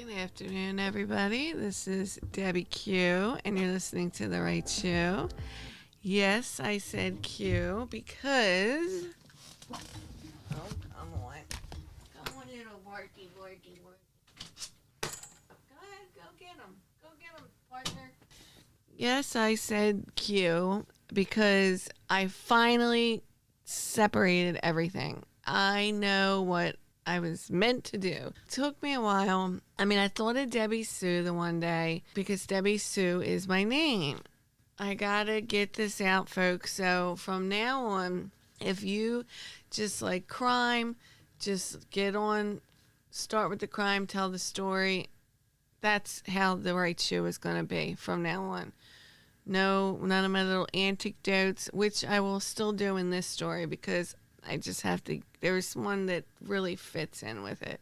Good afternoon, everybody. This is Debbie Q, and you're listening to The Right Show. Yes, I said Q because... Oh, come on. Come on, little worky. Go ahead, go get him. Go get him, partner. Yes, I said Q because I finally separated everything. I know what I was meant to do. It took me a while. I mean, I thought of Debbie Sue the one day because Debbie Sue is my name. I gotta get this out, folks. So from now on, if you just like crime, just get on, start with the crime, tell the story. That's how The Right Show is going to be from now on. No, none of my little anecdotes, which I will still do in this story because I just have to. There's one that really fits in with it.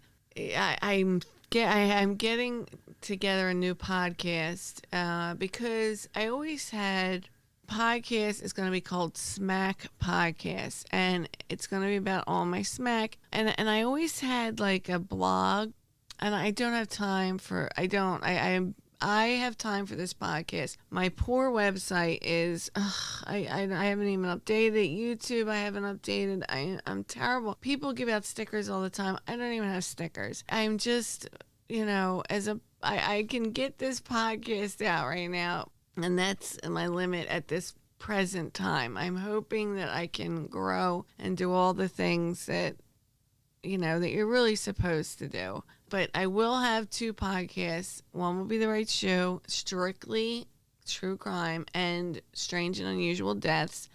I'm getting together a new podcast because I always had podcast is going to be called Smack Podcast, and it's going to be about all my smack. And I always had like a blog, and I don't have time for. I have time for this podcast. My poor website is, I haven't even updated YouTube. I haven't updated. I'm terrible. People give out stickers all the time. I don't even have stickers. I'm just, I can get this podcast out right now, and that's my limit at this present time. I'm hoping that I can grow and do all the things that you're really supposed to do. But I will have two podcasts. One will be The Right Show, strictly true crime and strange and unusual deaths.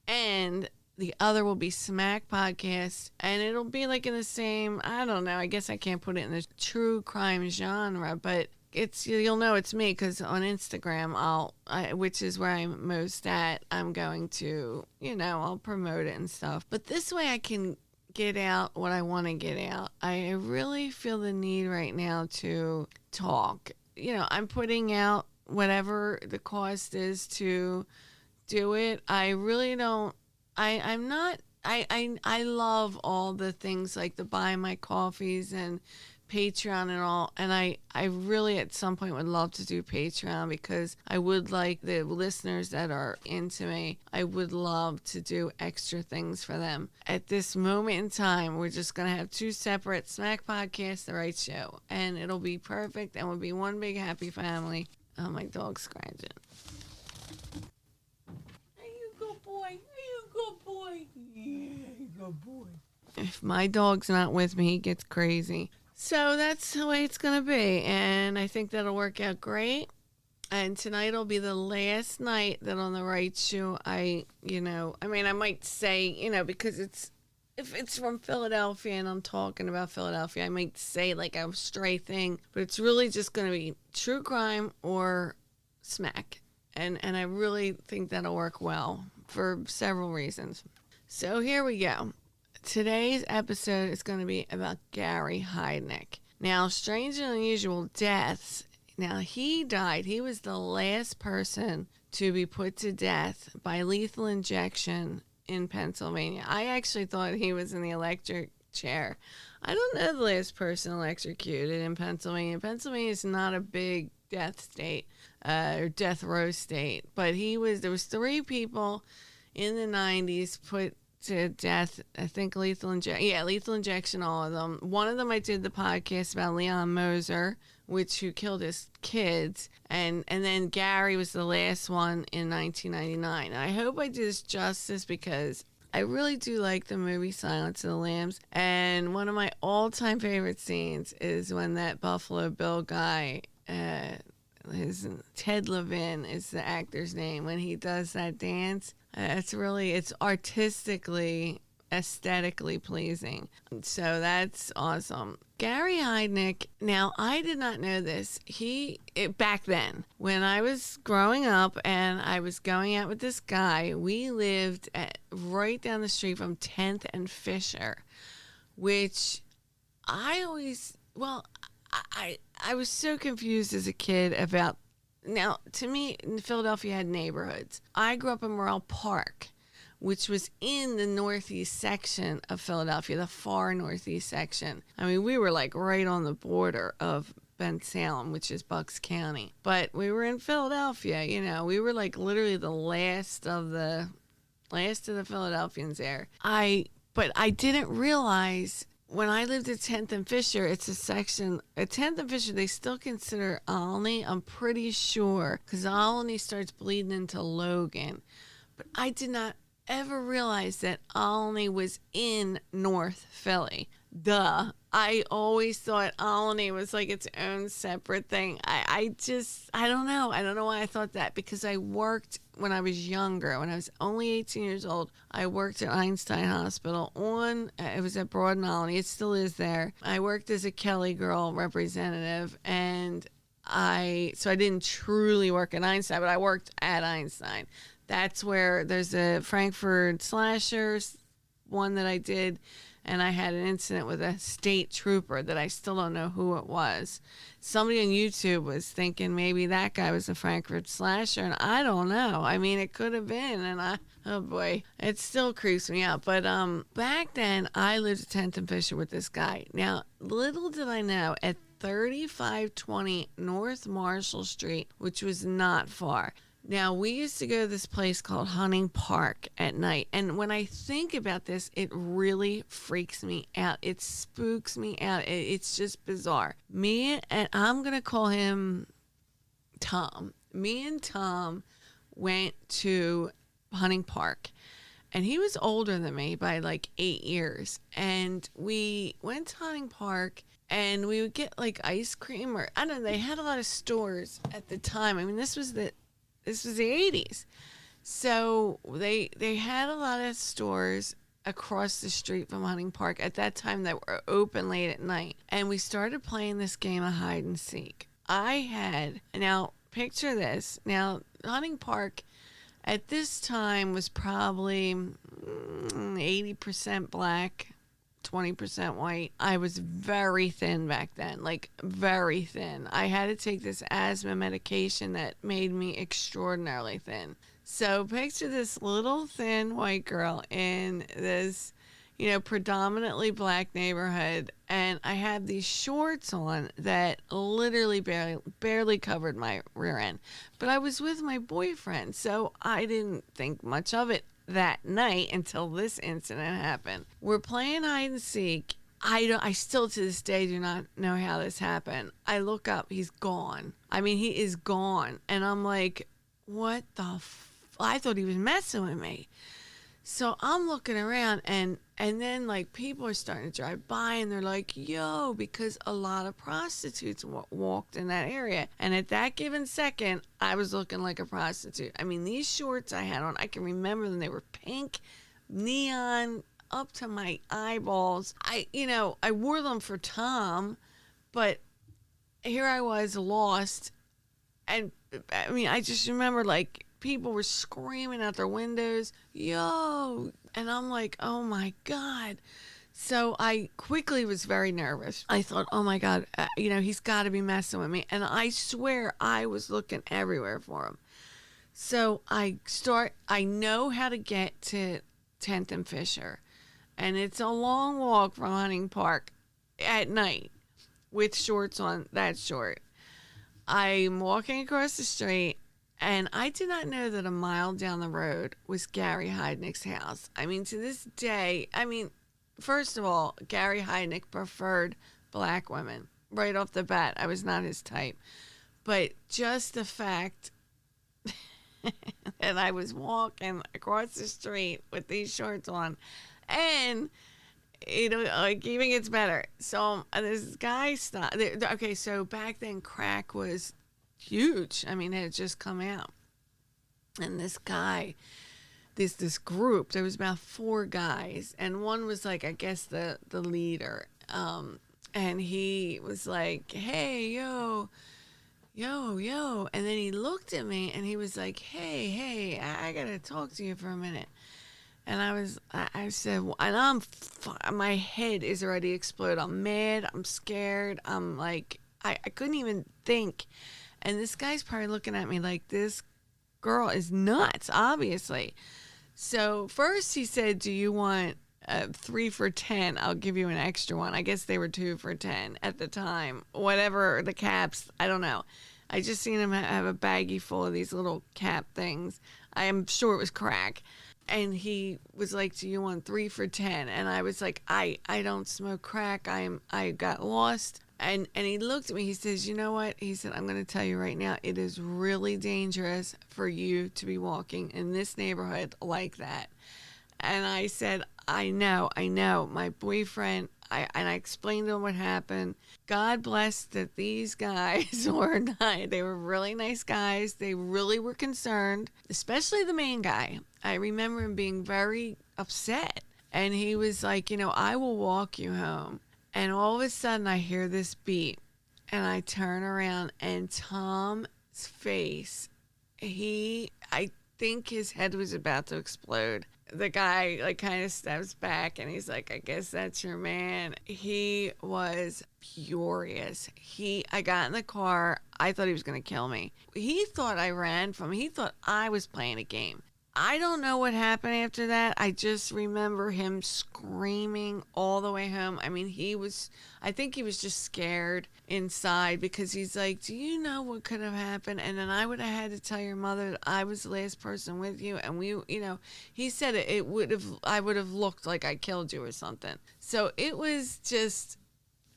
And the other will be Smack Podcast. And it'll be like in the same, I don't know, I guess I can't put it in the true crime genre, but you'll know it's me because on Instagram, which is where I'm most at, I'm going to, I'll promote it and stuff. But this way I can get out what I want to get out. I really feel the need right now to talk. I'm putting out whatever the cost is to do it. I really don't, I'm not, I love all the things like the buy my coffees and Patreon and all, and I really at some point would love to do Patreon because I would like the listeners that are into me, I would love to do extra things for them. At this moment in time, we're just going to have two separate Smack Podcasts, The Right Show, and it'll be perfect and we'll be one big happy family. Oh, my dog's scratching. Hey, you good boy. Hey, you good boy. Yeah, good boy. If my dog's not with me, he gets crazy. So that's the way it's going to be, and I think that'll work out great. And tonight will be the last night that on The Right Show I might say, because if it's from Philadelphia and I'm talking about Philadelphia, I might say like a stray thing, but it's really just going to be true crime or smack. And I really think that'll work well for several reasons. So here we go. Today's episode is going to be about Gary Heidnik. Now, strange and unusual deaths. Now, he died. He was the last person to be put to death by lethal injection in Pennsylvania. I actually thought he was in the electric chair. I don't know the last person electrocuted in Pennsylvania. Pennsylvania is not a big death state or death row state, but there was 3 people in the 90s put to death. I think lethal injection, all of them. One of them I did the podcast about Leon Moser, who killed his kids, and then Gary was the last one in 1999. I hope I do this justice because I really do like the movie Silence of the Lambs, and one of my all-time favorite scenes is when that Buffalo Bill guy, Ted Levin is the actor's name, when he does that dance. It's artistically, aesthetically pleasing. So that's awesome. Gary Heidnik, now I did not know this. Back then, when I was growing up and I was going out with this guy, we lived right down the street from 10th and Fisher, which I was so confused as a kid about. Now, to me, Philadelphia had neighborhoods. I grew up in Morrell Park, which was in the northeast section of Philadelphia, the far northeast section. I mean, we were like right on the border of Salem, which is Bucks County. But we were in Philadelphia, you know. We were like literally the last of the Philadelphians there. But I didn't realize when I lived at 10th and Fisher, it's a section at 10th and Fisher. They still consider Olney. I'm pretty sure because Olney starts bleeding into Logan. But I did not ever realize that Olney was in North Philly. Duh. I always thought Olney was like its own separate thing. I don't know. I don't know why I thought that, because I worked when I was younger. When I was only 18 years old, I worked at Einstein Hospital it was at Broad and Olney. It still is there. I worked as a Kelly Girl representative, and so I didn't truly work at Einstein, but I worked at Einstein. That's where there's a Frankfurt Slashers one that I did. And I had an incident with a state trooper that I still don't know who it was. Somebody on YouTube was thinking maybe that guy was a Frankfurt Slasher, and I don't know. I mean, it could have been, and oh boy, it still creeps me out. But back then, I lived at 10th and Fisher with this guy. Now, little did I know, at 3520 North Marshall Street, which was not far. Now, we used to go to this place called Hunting Park at night. And when I think about this, it really freaks me out. It spooks me out. It's just bizarre. I'm going to call him Tom. Me and Tom went to Hunting Park. And he was older than me by like 8 years. And we went to Hunting Park. And we would get like ice cream, or I don't know. They had a lot of stores at the time. I mean, this was the 80s. So they had a lot of stores across the street from Hunting Park at that time that were open late at night. And we started playing this game of hide and seek. Now picture this. Now, Hunting Park at this time was probably 80% black, 20% white. I was very thin back then, like very thin. I had to take this asthma medication that made me extraordinarily thin. So picture this little thin white girl in this, predominantly black neighborhood, and I had these shorts on that literally barely covered my rear end. But I was with my boyfriend, so I didn't think much of it that night until this incident happened. We're playing hide and seek. I still to this day do not know how this happened. I look up, he's gone. I mean, he is gone. And I'm like, what the I thought he was messing with me. So I'm looking around, and then like people are starting to drive by, and they're like, yo, because a lot of prostitutes walked in that area. And at that given second, I was looking like a prostitute. I mean, these shorts I had on, I can remember them. They were pink, neon, up to my eyeballs. I wore them for Tom, but here I was lost. And I mean, I just remember like people were screaming out their windows, yo, and I'm like, oh my God. So I quickly was very nervous. I thought, oh my God, he's got to be messing with me. And I swear I was looking everywhere for him. So I know how to get to 10th and Fisher. And it's a long walk from Hunting Park at night with shorts on that short. I'm walking across the street, and I did not know that a mile down the road was Gary Heidnik's house. I mean, to this day, first of all, Gary Heidnik preferred black women. Right off the bat, I was not his type. But just the fact that I was walking across the street with these shorts on, and like even gets better. So this guy stopped. Okay, so back then crack was huge. I mean, it had just come out. And this guy, this group, there was about 4 guys, and one was like, I guess the leader. And he was like, hey, yo. And then he looked at me and he was like, hey, I gotta talk to you for a minute. And I said, and my head is already exploded. I'm mad. I'm scared. I'm like, I couldn't even think. And this guy's probably looking at me like, this girl is nuts, obviously. So first he said, do you want 3 for $10. I'll give you an extra one. I guess they were 2 for $10 at the time. Whatever the caps, I don't know. I just seen him have a baggie full of these little cap things. I am sure it was crack. And he was like, "Do you want 3 for $10?" And I was like, I don't smoke crack. I got lost. And he looked at me. He says, "You know what?" He said, "I'm going to tell you right now, it is really dangerous for you to be walking in this neighborhood like that." And I said, I know. My boyfriend," and I explained to him what happened. God bless that these guys were nice. They were really nice guys. They really were concerned, especially the main guy. I remember him being very upset. And he was like, "I will walk you home." And all of a sudden I hear this beat. And I turn around and Tom's face, I think his head was about to explode. The guy like kind of steps back and he's like, "I guess that's your man." He was furious. I got in the car. I thought he was going to kill me. He thought I ran from him. He thought I was playing a game. I don't know what happened after that. I just remember him screaming all the way home. I mean, I think he was just scared inside because he's like, "Do you know what could have happened? And then I would have had to tell your mother that I was the last person with you." And he said I would have looked like I killed you or something. So it was just,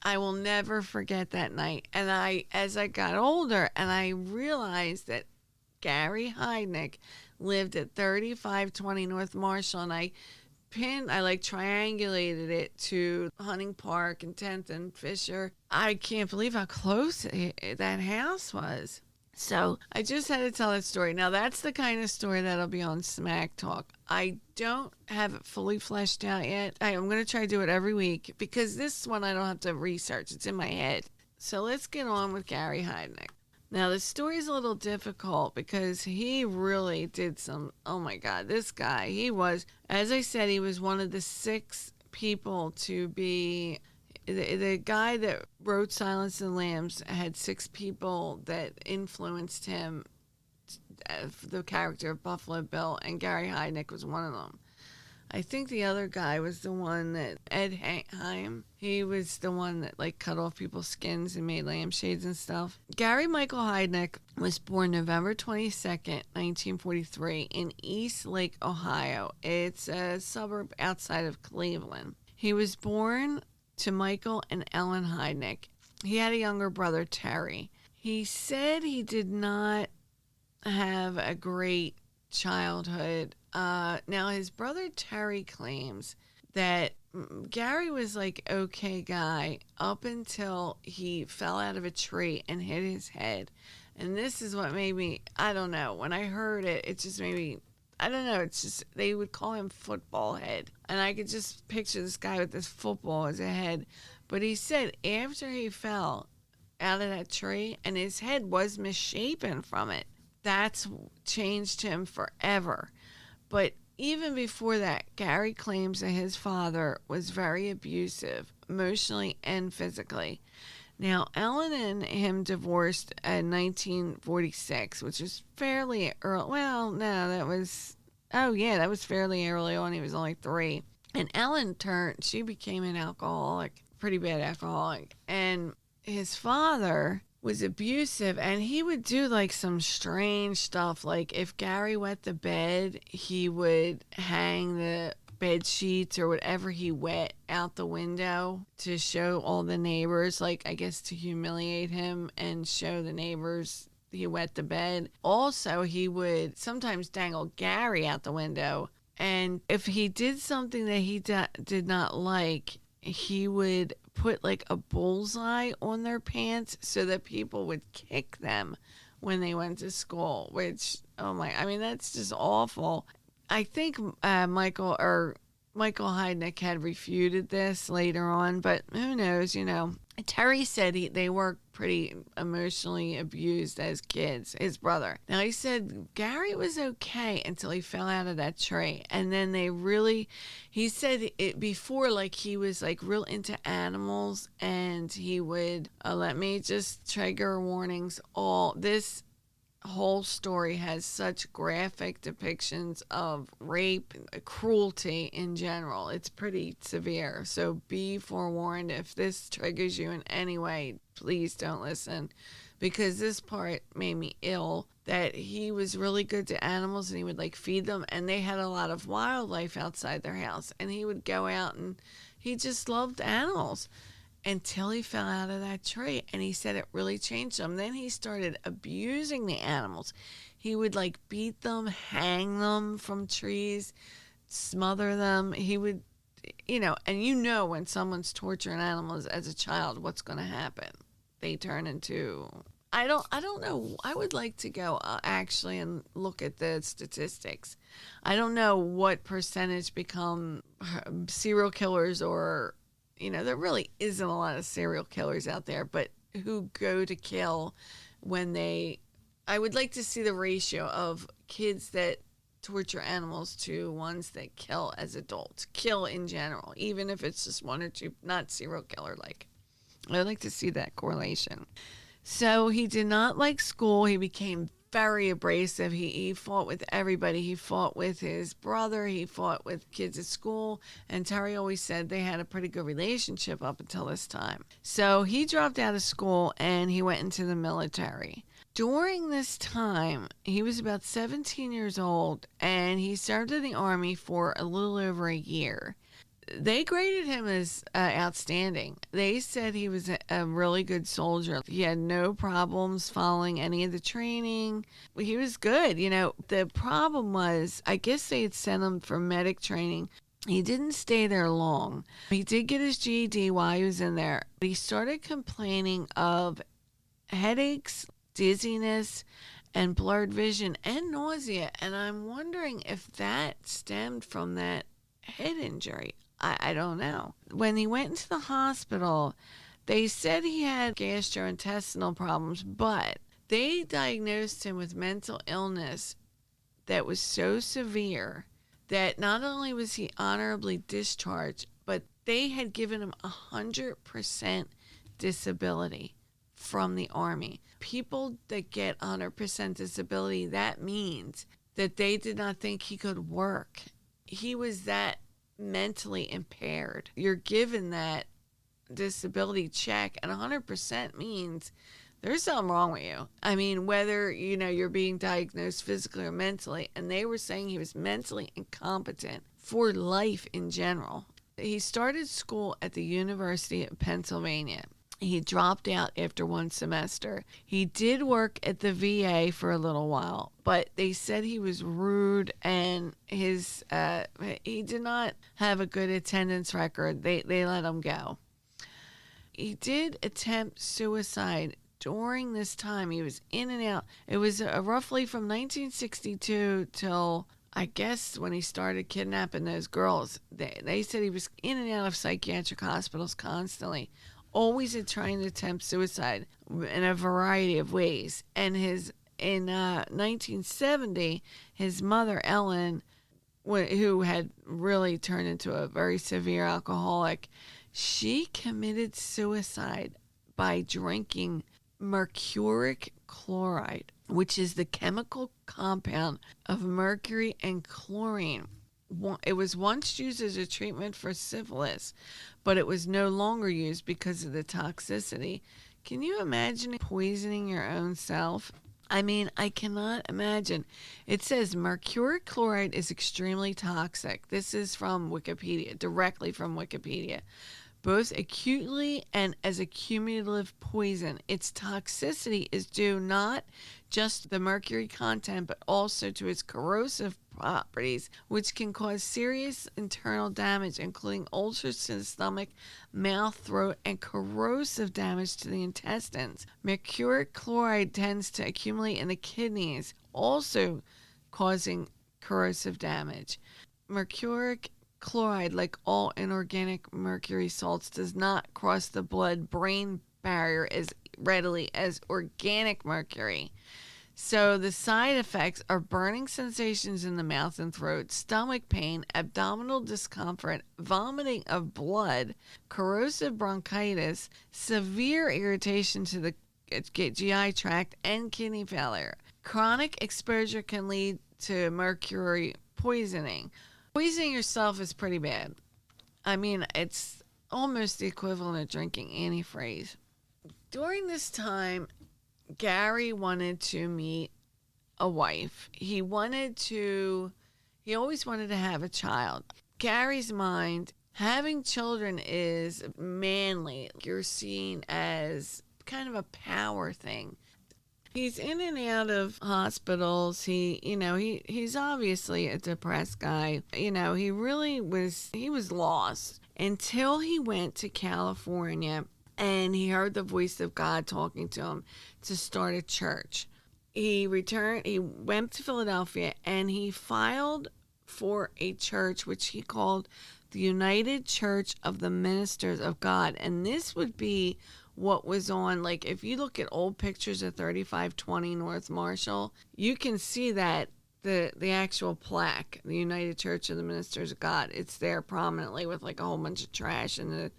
I will never forget that night. And as I got older and I realized that Gary Heidnik lived at 3520 North Marshall, and I triangulated it to Hunting Park and 10th and Fisher. I can't believe how close that house was. So I just had to tell that story. Now that's the kind of story that'll be on Smack Talk. I don't have it fully fleshed out yet. I'm going to try to do it every week because this one I don't have to research. It's in my head. So let's get on with Gary Heidnik. Now, the story's a little difficult because he really did oh my God, this guy, as I said, he was one of the 6 people to be, the guy that wrote Silence of the Lambs had 6 people that influenced him, the character of Buffalo Bill, and Gary Heidnik was one of them. I think the other guy was the one that, Ed Heim, he was the one that like cut off people's skins and made lampshades and stuff. Gary Michael Heidnik was born November 22nd, 1943 in East Lake, Ohio. It's a suburb outside of Cleveland. He was born to Michael and Ellen Heidnik. He had a younger brother, Terry. He said he did not have a great childhood. Now his brother Terry claims that Gary was like okay guy up until he fell out of a tree and hit his head. And this is what made me, I don't know, when I heard it, it just made me, I don't know, it's just, they would call him football head. And I could just picture this guy with this football as a head. But he said after he fell out of that tree and his head was misshapen from it, that's changed him forever. But even before that, Gary claims that his father was very abusive, emotionally and physically. Now, Ellen and him divorced in 1946, which is fairly early. Well, no, that was fairly early on. He was only 3. And Ellen she became an alcoholic, pretty bad alcoholic. And his father was abusive, and he would do like some strange stuff. Like if Gary wet the bed, he would hang the bed sheets or whatever he wet out the window to show all the neighbors, like I guess to humiliate him and show the neighbors he wet the bed. Also, he would sometimes dangle Gary out the window, and if he did something that he did not like, he would put like a bullseye on their pants so that people would kick them when they went to school, which, that's just awful. I think Michael Heidnik had refuted this later on, but who knows, Terry said they were pretty emotionally abused as kids, his brother. Now, he said Gary was okay until he fell out of that tree. And then he said it before, like he was like real into animals, and he would, let me just trigger warnings. All this whole story has such graphic depictions of rape and cruelty in general. It's pretty severe. So be forewarned, if this triggers you in any way, please don't listen, because this part made me ill. That he was really good to animals and he would like feed them, and they had a lot of wildlife outside their house, and he would go out and he just loved animals until he fell out of that tree, and he said it really changed him. Then he started abusing the animals. He would like beat them, hang them from trees, smother them. He would, and when someone's torturing animals as a child, what's going to happen? They turn into, I don't know. I would like to go actually and look at the statistics. I don't know what percentage become serial killers, or there really isn't a lot of serial killers out there, but who go to kill when I would like to see the ratio of kids that torture animals to ones that kill as adults, kill in general, even if it's just one or two, not serial killer like. I'd like to see that correlation. So he did not like school. He became very abrasive. He fought with everybody. He fought with his brother. He fought with kids at school. And Terry always said they had a pretty good relationship up until this time. So he dropped out of school and he went into the military. During this time, he was about 17 years old, and he served in the Army for a little over a year. They graded him as outstanding. They said he was a really good soldier. He had no problems following any of the training. He was good. The problem was, I guess they had sent him for medic training. He didn't stay there long. He did get his GED while he was in there. But he started complaining of headaches, dizziness, and blurred vision and nausea. And I'm wondering if that stemmed from that head injury. I don't know. When he went into the hospital, they said he had gastrointestinal problems, but they diagnosed him with mental illness that was so severe that not only was he honorably discharged, but they had given him 100% disability from the Army. People that get 100% disability, that means that they did not think he could work. He was that mentally impaired. You're given that disability check, and 100% means there's something wrong with you. I mean, whether you're being diagnosed physically or mentally, and they were saying he was mentally incompetent for life in general. He started school at the University of Pennsylvania. He dropped out after one semester. He did work at the VA for a little while, but they said he was rude, and he did not have a good attendance record. They let him go. He did attempt suicide during this time. He was in and out. It was roughly from 1962 till, I guess, when he started kidnapping those girls. They said he was in and out of psychiatric hospitals constantly, always trying to attempt suicide in a variety of ways. And in 1970, his mother, Ellen, who had really turned into a very severe alcoholic, she committed suicide by drinking mercuric chloride, which is the chemical compound of mercury and chlorine. It was once used as a treatment for syphilis, but it was no longer used because of the toxicity. Can you imagine poisoning your own self? I mean, I cannot imagine. It says mercuric chloride is extremely toxic. This is from Wikipedia, directly from Wikipedia. Both acutely and as a cumulative poison. Its toxicity is due not just to the mercury content, but also to its corrosive properties, which can cause serious internal damage, including ulcers to the stomach, mouth, throat, and corrosive damage to the intestines. Mercuric chloride tends to accumulate in the kidneys, also causing corrosive damage. Mercuric chloride, like all inorganic mercury salts, does not cross the blood-brain barrier as readily as organic mercury. So the side effects are burning sensations in the mouth and throat, stomach pain, abdominal discomfort, vomiting of blood, corrosive bronchitis, severe irritation to the GI tract, and kidney failure. Chronic exposure can lead to mercury poisoning. Poisoning yourself is pretty bad. I mean, it's almost the equivalent of drinking antifreeze. During this time, Gary wanted to meet a wife. He always wanted to have a child. Gary's mind, having children is manly. You're seen as kind of a power thing. He's in and out of hospitals. He's obviously a depressed guy. He was lost until he went to California and he heard the voice of God talking to him to start a church. He went to Philadelphia and he filed for a church which he called the United Church of the Ministers of God. And this would be what was on, like, if you look at old pictures of 3520 North Marshall, you can see that the actual plaque, the United Church of the Ministers of God, it's there prominently with like a whole bunch of trash. And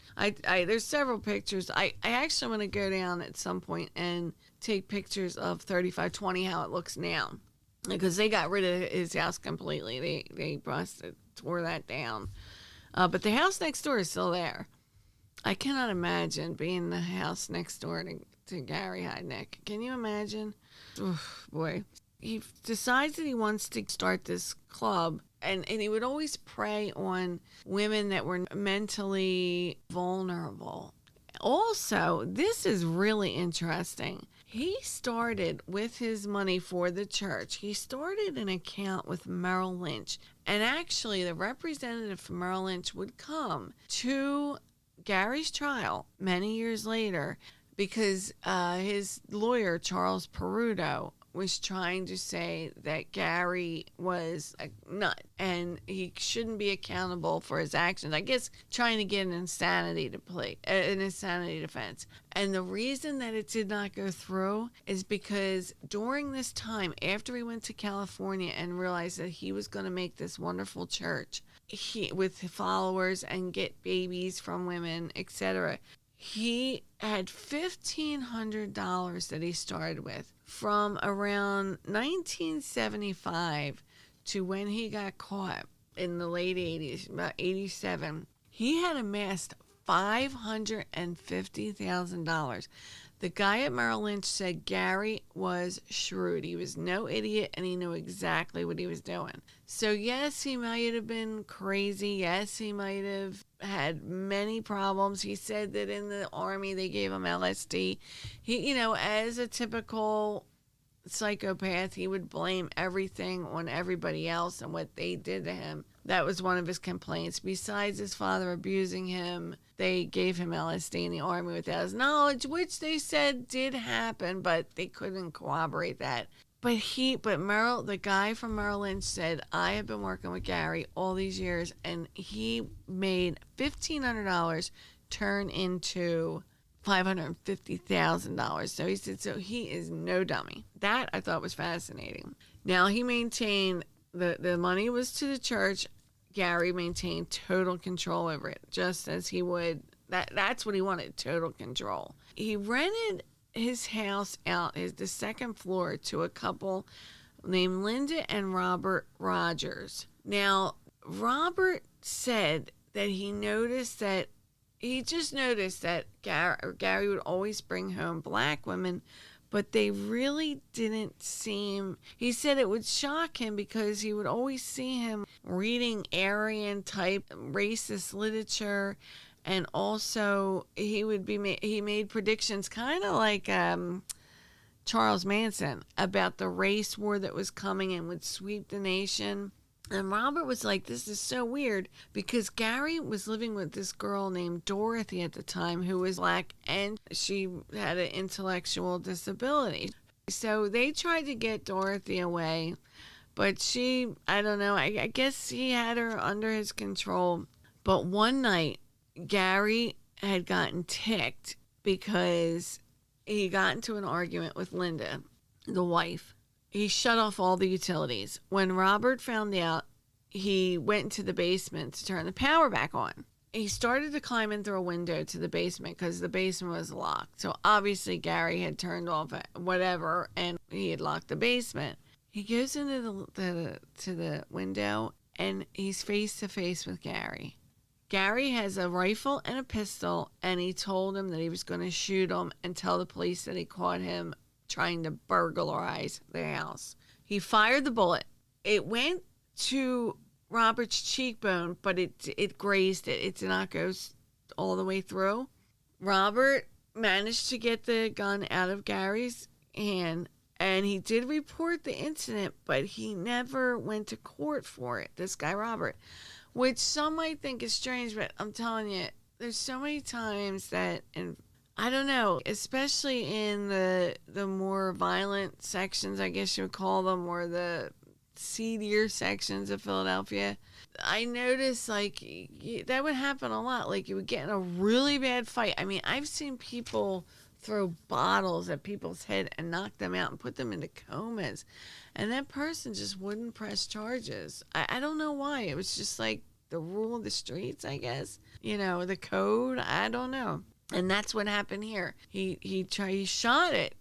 there's several pictures. I actually want to go down at some point and take pictures of 3520, how it looks now, because they got rid of his house completely. They tore that down. But the house next door is still there. I cannot imagine being the house next door to Gary Heidnik. Can you imagine? Oof, boy. He decides that he wants to start this club, and he would always prey on women that were mentally vulnerable. Also, this is really interesting. He started with his money for the church. He started an account with Merrill Lynch, and actually the representative from Merrill Lynch would come to Gary's trial many years later because his lawyer, Charles Peruto, was trying to say that Gary was a nut and he shouldn't be accountable for his actions. I guess trying to get an insanity defense. And the reason that it did not go through is because during this time, after he went to California and realized that he was going to make this wonderful church with followers and get babies from women, etc., he had $1,500 that he started with from around 1975 to when he got caught in the late 80s, about 87. He had amassed $550,000. The guy at Merrill Lynch said Gary was shrewd. He was no idiot, and he knew exactly what he was doing. So yes, he might have been crazy. Yes, he might have had many problems. He said that in the army they gave him LSD. He, as a typical psychopath, he would blame everything on everybody else and what they did to him. That was one of his complaints. Besides his father abusing him, they gave him LSD in the army without his knowledge, which they said did happen, but they couldn't corroborate that. But the guy from Merrill Lynch said, I have been working with Gary all these years, and he made $1,500 turn into $550,000. So he said, so he is no dummy. That I thought was fascinating. Now he maintained the money was to the church. Gary maintained total control over it, just as he would. That's what he wanted, total control. He rented his house out, the second floor, to a couple named Linda and Robert Rogers. Now, Robert said that he just noticed that Gary would always bring home black women, but they really didn't seem. He said it would shock him because he would always see him reading Aryan type racist literature, and also he made predictions kind of like Charles Manson about the race war that was coming and would sweep the nation. And Robert was like, this is so weird, because Gary was living with this girl named Dorothy at the time who was black, and she had an intellectual disability. So they tried to get Dorothy away, but I don't know, I guess he had her under his control. But one night, Gary had gotten ticked because he got into an argument with Linda, the wife. He shut off all the utilities. When Robert found out, he went into the basement to turn the power back on. he started to climb in through a window to the basement because the basement was locked. So obviously Gary had turned off whatever and he had locked the basement. He goes into the window and he's face to face with Gary. Gary has a rifle and a pistol, and he told him that he was going to shoot him and tell the police that he caught him trying to burglarize the house. He fired the bullet. It went to Robert's cheekbone, but it grazed it. It did not go all the way through. Robert managed to get the gun out of Gary's hand, and he did report the incident, but he never went to court for it, this guy Robert, which some might think is strange, but I'm telling you, there's so many times that, and I don't know, especially in the more violent sections, I guess you would call them, or the seedier sections of Philadelphia, I noticed like that would happen a lot. Like you would get in a really bad fight. I mean, I've seen people throw bottles at people's head and knock them out and put them into comas, and that person just wouldn't press charges. I don't know why. It was just like the rule of the streets, I guess, the code. I don't know. And that's what happened here. He shot it.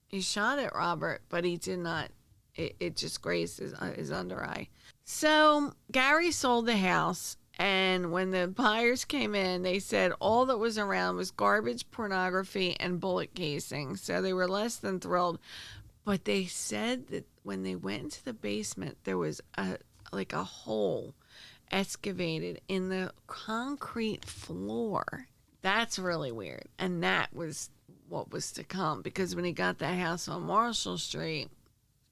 He shot at Robert, but he did not. It just grazed his under eye. So Gary sold the house, and when the buyers came in, they said all that was around was garbage, pornography, and bullet casing. So they were less than thrilled. But they said that when they went into the basement, there was a hole excavated in the concrete floor. That's really weird. And that was what was to come, because when he got that house on Marshall Street,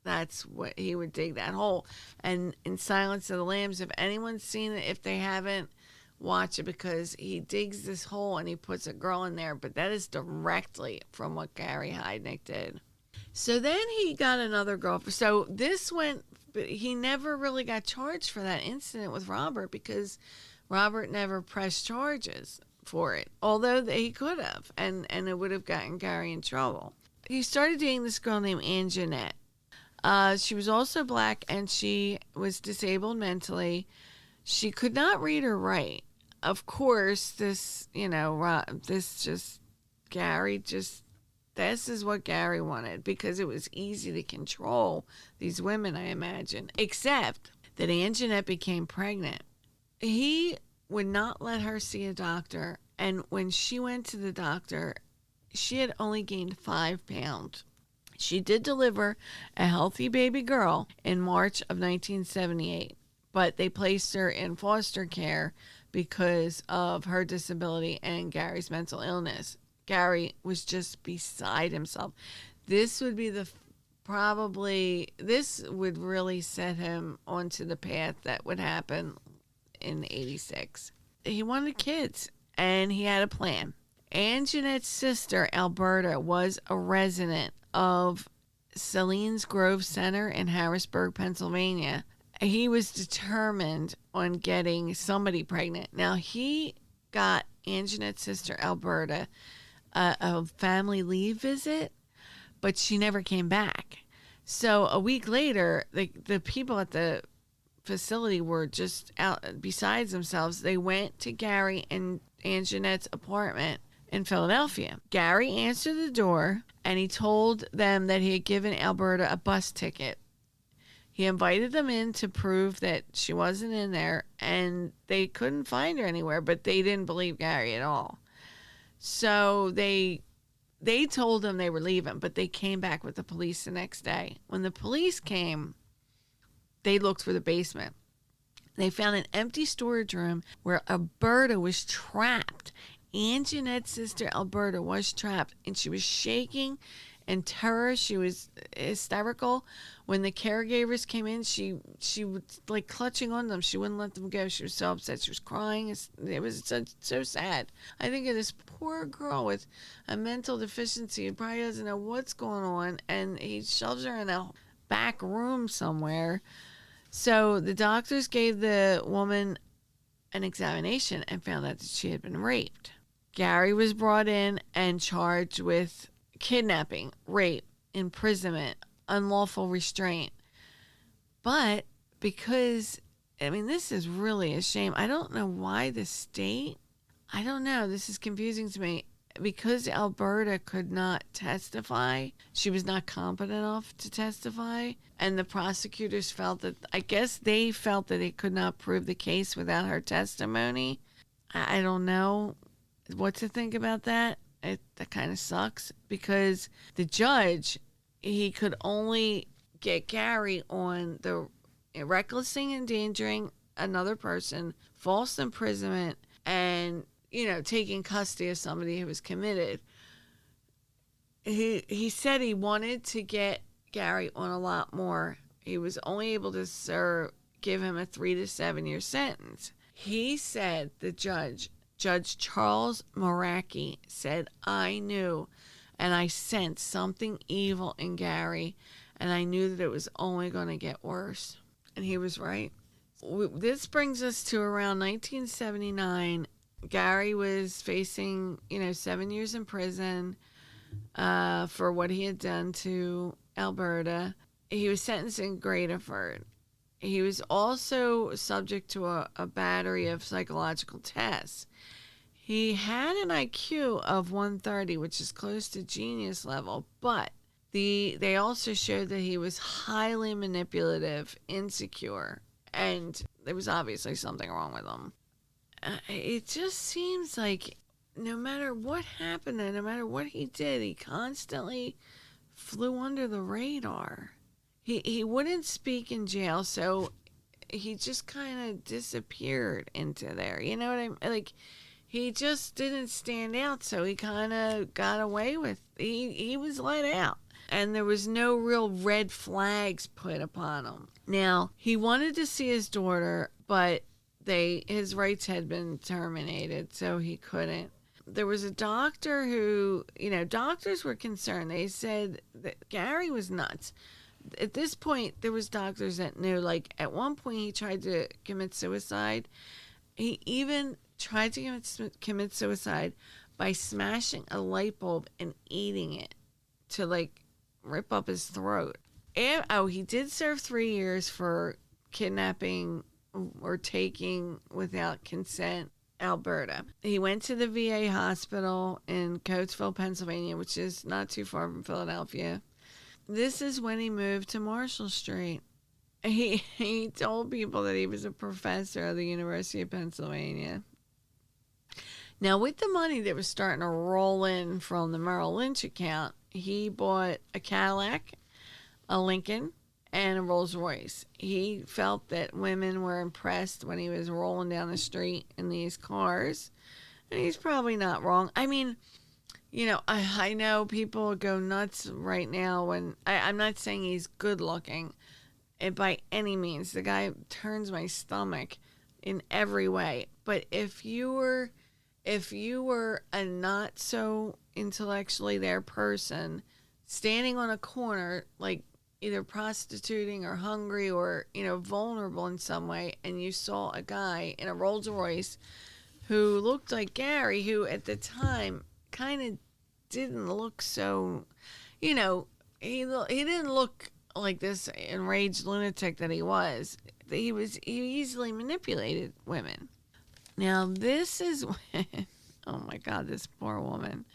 that's what he would dig, that hole. And in Silence of the Lambs, if anyone's seen it, if they haven't, watch it, because he digs this hole and he puts a girl in there. But that is directly from what Gary Heidnik did. So then he got another girl. So this went, but he never really got charged for that incident with Robert, because Robert never pressed charges for it, although he could have, and it would have gotten Gary in trouble. He started dating this girl named Anjanette. She was also black, and she was disabled mentally. She could not read or write. Of course, this is what Gary wanted, because it was easy to control these women, I imagine. Except that Anjanette became pregnant. He would not let her see a doctor, and when she went to the doctor, she had only gained 5 pounds. She did deliver a healthy baby girl in March of 1978, but they placed her in foster care because of her disability and Gary's mental illness. Gary was just beside himself. This would be this would really set him onto the path that would happen in 86. He wanted kids, and he had a plan. Anjanette's sister, Alberta, was a resident of Selene's Grove Center in Harrisburg, Pennsylvania. He was determined on getting somebody pregnant. Now, he got Anjanette's sister, Alberta, a family leave visit, but she never came back. So a week later, the people at the facility were just out besides themselves. They went to Gary and Anjanette's apartment in Philadelphia. Gary answered the door, and he told them that he had given Alberta a bus ticket. He invited them in to prove that she wasn't in there, and they couldn't find her anywhere, but they didn't believe Gary at all. So they told him they were leaving, but they came back with the police the next day. When the police came, they looked for the basement. They found an empty storage room where Alberta was trapped. Anjanette's sister, Alberta, was trapped, and she was shaking in terror. She was hysterical. When the caregivers came in, she was like clutching on them. She wouldn't let them go. She was so upset. She was crying. It was so sad. I think of this poor girl with a mental deficiency who probably doesn't know what's going on, and he shoves her in a back room somewhere. So the doctors gave the woman an examination and found out that she had been raped. Gary was brought in and charged with kidnapping, rape, imprisonment, unlawful restraint. But because I mean, this is really a shame. I don't know why the state, I don't know. This is confusing to me. Because Alberta could not testify, she was not competent enough to testify. And the prosecutors felt that, I guess they felt that they could not prove the case without her testimony. I don't know what to think about that. That kind of sucks because the judge, he could only get Gary on the recklessly endangering another person, false imprisonment, and taking custody of somebody who was committed. He said he wanted to get Gary on a lot more. He was only able to give him a 3 to 7 year sentence. He said, the Judge Charles Maracki said, I knew and I sensed something evil in Gary, and I knew that it was only going to get worse. And he was right. This brings us to around 1979. Gary was facing, 7 years in prison for what he had done to Alberta. He was sentenced in Gradeford. He was also subject to a battery of psychological tests. He had an IQ of 130, which is close to genius level, but they also showed that he was highly manipulative, insecure, and there was obviously something wrong with him. It just seems like no matter what happened and no matter what he did, he constantly flew under the radar. He wouldn't speak in jail, so he just kind of disappeared into there. You know what I mean? Like, he just didn't stand out, so he kind of got away with. He was let out, and there was no real red flags put upon him. Now, he wanted to see his daughter, but his rights had been terminated, so he couldn't. There was a doctor who, doctors were concerned. They said that Gary was nuts. At this point, there was doctors that knew, like, at one point he tried to commit suicide. He even tried to commit suicide by smashing a light bulb and eating it to, like, rip up his throat. And, he did serve 3 years for kidnapping or taking without consent Alberta. He went to the VA hospital in Coatesville, Pennsylvania, which is not too far from Philadelphia. This is when he moved to Marshall Street. He told people that he was a professor at the University of Pennsylvania. Now, with the money that was starting to roll in from the Merrill Lynch account, he bought a Cadillac, a Lincoln, and a Rolls Royce. He felt that women were impressed when he was rolling down the street in these cars. And he's probably not wrong. I mean, I know people go nuts right now when I'm not saying he's good looking by any means. The guy turns my stomach in every way. But if you were a not so intellectually there person standing on a corner, like either prostituting or hungry or, vulnerable in some way, and you saw a guy in a Rolls Royce who looked like Gary, who at the time kind of didn't look so, he didn't look like this enraged lunatic that he was. He easily manipulated women. Now, this is when, oh my God, this poor woman.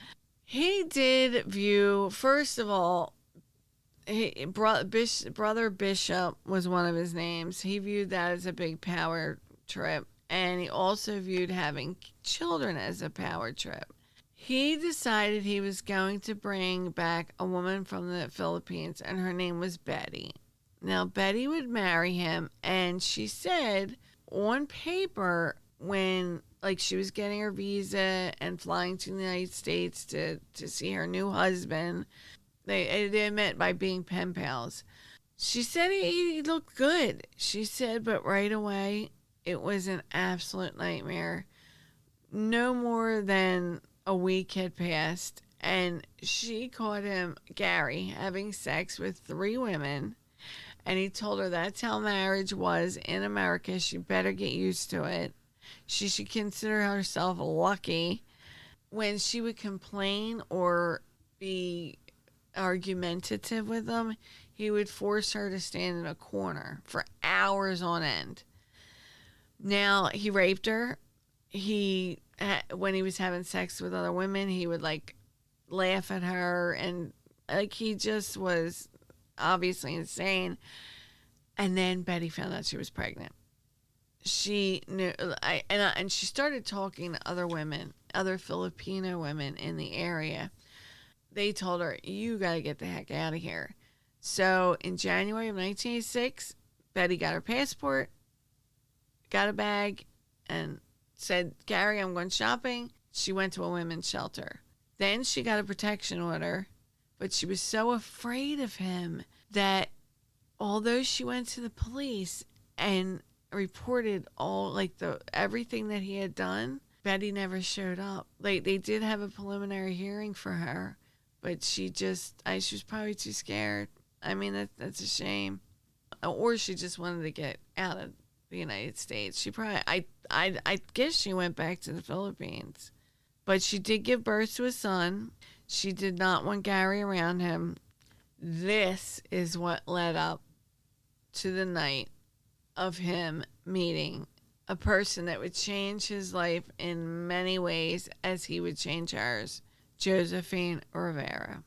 He did view, first of all, Brother Bishop was one of his names. He viewed that as a big power trip. And he also viewed having children as a power trip. He decided he was going to bring back a woman from the Philippines, and her name was Betty. Now, Betty would marry him, and she said on paper when, like, she was getting her visa and flying to the United States to see her new husband, they met by being pen pals. She said he looked good. She said, but right away, it was an absolute nightmare. No more than a week had passed, and she caught him, Gary, having sex with 3 women, and he told her that's how marriage was in America. She better get used to it. She should consider herself lucky. When she would complain or be argumentative with him, he would force her to stand in a corner for hours on end. Now, he raped her. When he was having sex with other women, he would like laugh at her, and like he just was obviously insane. And then Betty found out she was pregnant. She knew, and she started talking to other women, other Filipino women in the area. They told her, "You got to get the heck out of here." So in January of 1986, Betty got her passport, got a bag, and said, "Gary, I'm going shopping." She went to a women's shelter. Then she got a protection order, but she was so afraid of him that although she went to the police and reported all like the everything that he had done, Betty never showed up. Like they did have a preliminary hearing for her, but she was probably too scared. I mean that's a shame. Or she just wanted to get out of the United States. She probably I guess she went back to the Philippines. But she did give birth to a son. She did not want Gary around him. This is what led up to the night of him meeting a person that would change his life in many ways as he would change hers. Josefina Rivera.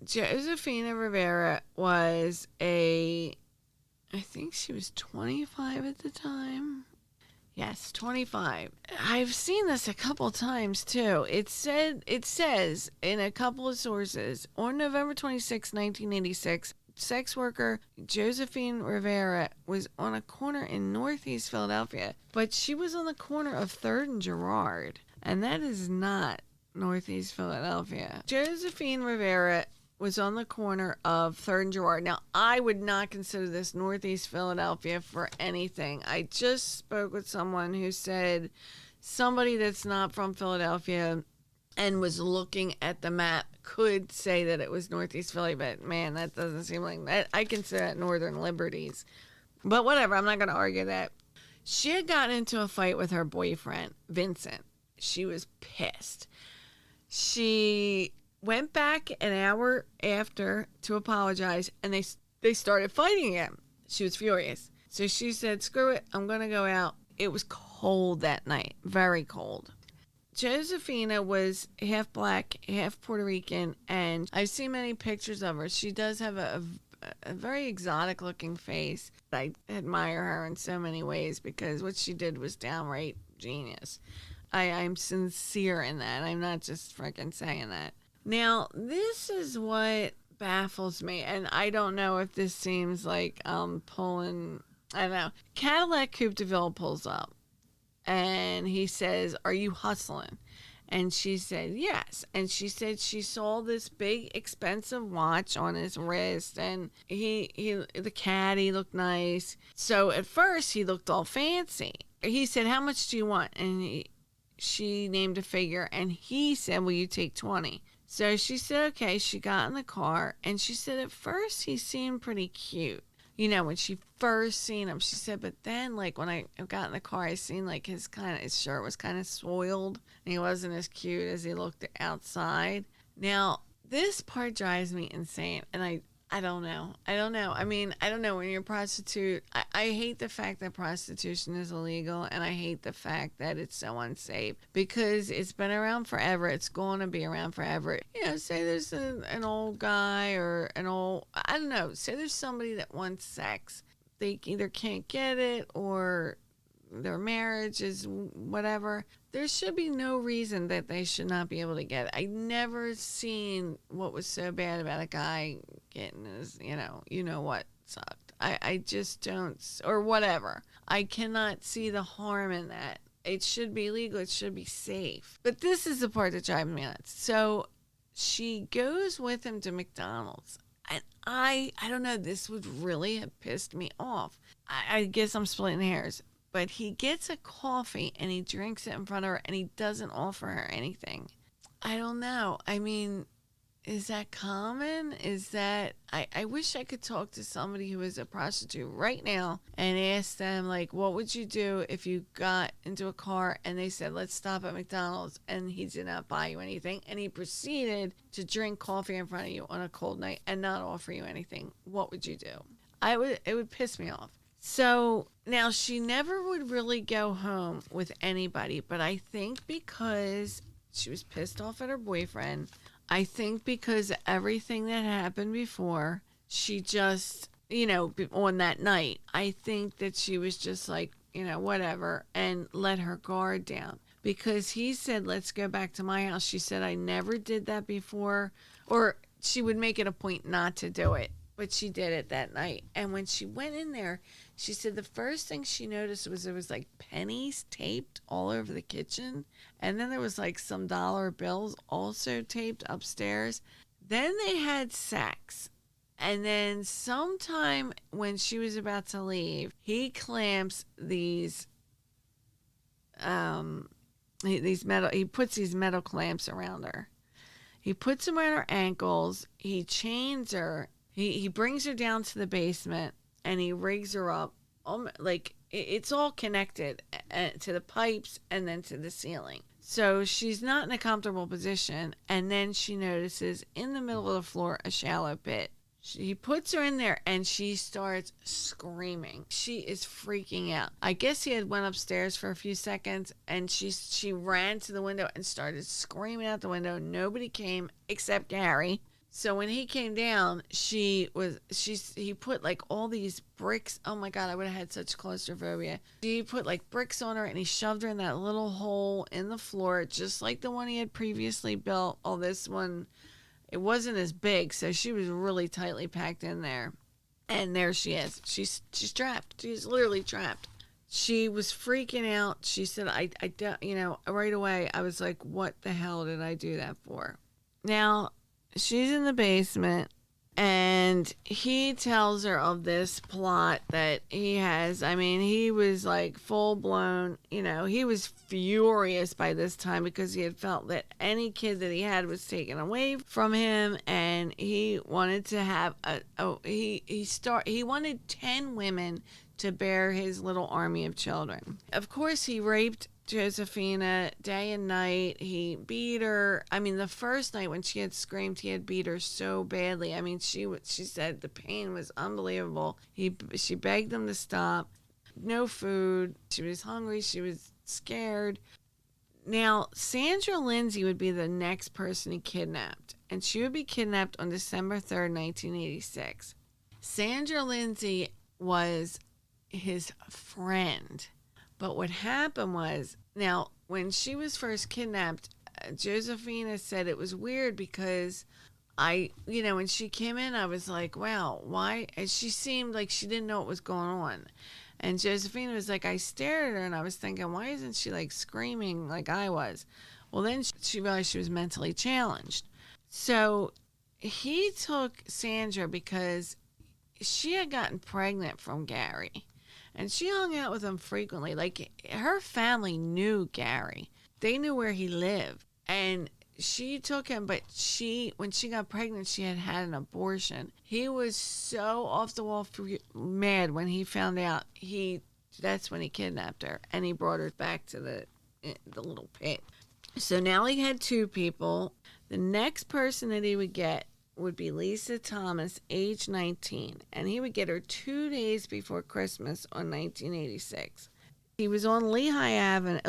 Josefina Rivera was I think she was 25 at the time. Yes, 25. I've seen this a couple times too. It says in a couple of sources on November 26, 1986, sex worker Josephine Rivera was on a corner in Northeast Philadelphia, but she was on the corner of 3rd and Girard, and that is not Northeast Philadelphia. Josephine Rivera was on the corner of 3rd and Girard. Now, I would not consider this Northeast Philadelphia for anything. I just spoke with someone who said somebody that's not from Philadelphia and was looking at the map could say that it was Northeast Philly, but man, that doesn't seem like that. I consider that Northern Liberties. But whatever, I'm not going to argue that. She had gotten into a fight with her boyfriend, Vincent. She was pissed. She went back an hour after to apologize, and they started fighting again. She was furious. So she said, "Screw it, I'm going to go out." It was cold that night, very cold. Josefina was half black, half Puerto Rican, and I've seen many pictures of her. She does have a very exotic looking face. I admire her in so many ways because what she did was downright genius. I'm sincere in that. I'm not just freaking saying that. Now, this is what baffles me, and I don't know if this seems like pulling, I don't know. Cadillac Coupe de Ville pulls up, and he says, "Are you hustling?" And she said, "Yes." And she said she saw this big expensive watch on his wrist, and the caddy looked nice. So at first he looked all fancy. He said, "How much do you want?" And she named a figure, and he said, "Will you take 20?" So she said, okay. She got in the car, and she said at first he seemed pretty cute. You know, when she first seen him, she said, but then, like, when I got in the car, I seen, like, his shirt was kind of soiled, and he wasn't as cute as he looked outside. Now, this part drives me insane, and I don't know. I mean, I don't know. When you're a prostitute, I hate the fact that prostitution is illegal, and I hate the fact that it's so unsafe because it's been around forever. It's going to be around forever. You know, say there's an old guy or I don't know, say there's somebody that wants sex. They either can't get it or their marriage is whatever. There should be no reason that they should not be able to get it. I never seen what was so bad about a guy getting his, you know what sucked. I just don't, or whatever. I cannot see the harm in that. It should be legal. It should be safe. But this is the part that drives me nuts. So she goes with him to McDonald's. And I don't know, this would really have pissed me off. I guess I'm splitting hairs. But he gets a coffee and he drinks it in front of her and he doesn't offer her anything. I don't know. I mean, is that common? Is that... I wish I could talk to somebody who is a prostitute right now and ask them, like, what would you do if you got into a car and they said, let's stop at McDonald's, and he did not buy you anything and he proceeded to drink coffee in front of you on a cold night and not offer you anything? What would you do? It would piss me off. So now she never would really go home with anybody, but I think because she was pissed off at her boyfriend, I think because of everything that happened before, she just, on that night, I think that she was just like, whatever, and let her guard down. Because he said, let's go back to my house. She said, I never did that before. Or she would make it a point not to do it. But she did it that night. And when she went in there, she said the first thing she noticed was there was like pennies taped all over the kitchen. And then there was like some dollar bills also taped upstairs. Then they had sex. And then sometime when she was about to leave, he clamps he puts these metal clamps around her. He puts them around her ankles. He chains her. He brings her down to the basement and he rigs her up. Like it's all connected to the pipes and then to the ceiling. So she's not in a comfortable position. And then she notices in the middle of the floor a shallow pit. He puts her in there and she starts screaming. She is freaking out. I guess he had went upstairs for a few seconds and she ran to the window and started screaming out the window. Nobody came except Gary. So when he came down, he put like all these bricks. Oh my God, I would have had such claustrophobia. He put like bricks on her and he shoved her in that little hole in the floor, just like the one he had previously built. Oh, this one, it wasn't as big, so she was really tightly packed in there. And there she is. She's trapped. She's literally trapped. She was freaking out. She said, I right away, I was like, what the hell did I do that for? Now, she's in the basement, and he tells her of this plot that he has. I mean, he was like full blown, he was furious by this time because he had felt that any kid that he had was taken away from him, and he wanted to have he wanted 10 women to bear his little army of children. Of course, he raped Josefina day and night. He beat her. I mean, the first night when she had screamed, he had beat her so badly. I mean, she said the pain was unbelievable. She begged him to stop. No food. She was hungry. She was scared. Now, Sandra Lindsay would be the next person he kidnapped, and she would be kidnapped on December 3rd, 1986. Sandra Lindsay was his friend. But what happened was, now, when she was first kidnapped, Josefina said it was weird because when she came in, I was like, wow, why? And she seemed like she didn't know what was going on. And Josefina was like, I stared at her and I was thinking, why isn't she like screaming like I was? Well, then she realized she was mentally challenged. So he took Sandra because she had gotten pregnant from Gary. And she hung out with him frequently. Like, her family knew Gary. They knew where he lived. And she took him, but when she got pregnant, she had had an abortion. He was so off the wall mad when he found out. That's when he kidnapped her. And he brought her back to the little pit. So now he had 2 people. The next person that he would get would be Lisa Thomas, age 19, and he would get her 2 days before Christmas on 1986. He was on Lehigh Avenue.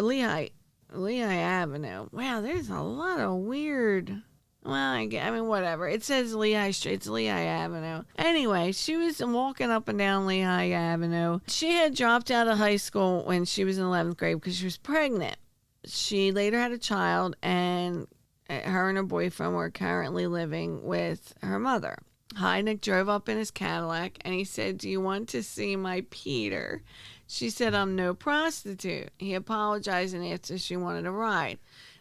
Wow, there's a lot of weird. Well, I mean, whatever. It says Lehigh Street. It's Lehigh Avenue. Anyway, she was walking up and down Lehigh Avenue. She had dropped out of high school when she was in 11th grade because she was pregnant. She later had a child, and her and her boyfriend were currently living with her mother. Heidnik drove up in his Cadillac and he said, do you want to see my Peter? She said, I'm no prostitute. He apologized and asked if she wanted a ride.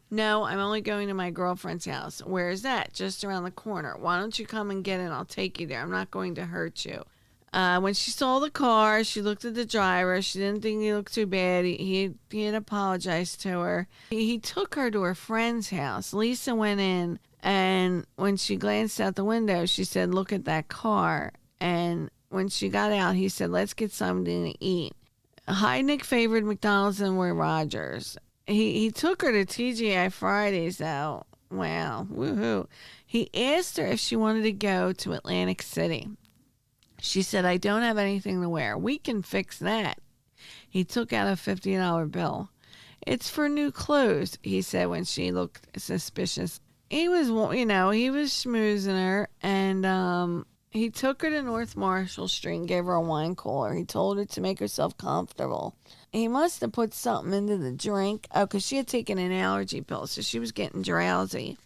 No, I'm only going to my girlfriend's house. Where is that? Just around the corner. Why don't you come and get in? I'll take you there. I'm not going to hurt you. When she saw the car, she looked at the driver. She didn't think he looked too bad. He had apologized to her. He took her to her friend's house. Lisa went in, and when she glanced out the window, she said, look at that car. And when she got out, he said, let's get something to eat. Heidnik favored McDonald's and Roy Rogers. He took her to TGI Fridays, though. Wow, woohoo. He asked her if she wanted to go to Atlantic City. She said, I don't have anything to wear. We can fix that. He took out a $50 bill. It's for new clothes, he said when she looked suspicious. He was, he was schmoozing her, and he took her to North Marshall Street and gave her a wine cooler. He told her to make herself comfortable. He must have put something into the drink. Oh, because she had taken an allergy pill, so she was getting drowsy.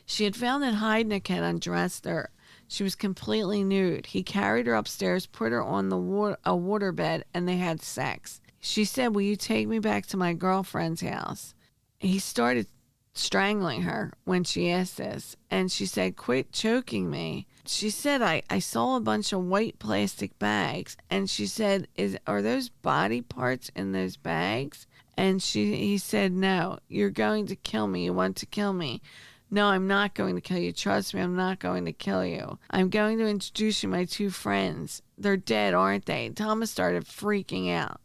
She had found that Heidnik had undressed her. She was completely nude. He carried her upstairs, put her on a waterbed, and they had sex. She said, will you take me back to my girlfriend's house? He started strangling her when she asked this, and she said, quit choking me. She said, I saw a bunch of white plastic bags, and she said, are those body parts in those bags? And he said, no, you're going to kill me. You want to kill me. No, I'm not going to kill you. Trust me, I'm not going to kill you. I'm going to introduce you to my two friends. They're dead, aren't they? Thomas started freaking out.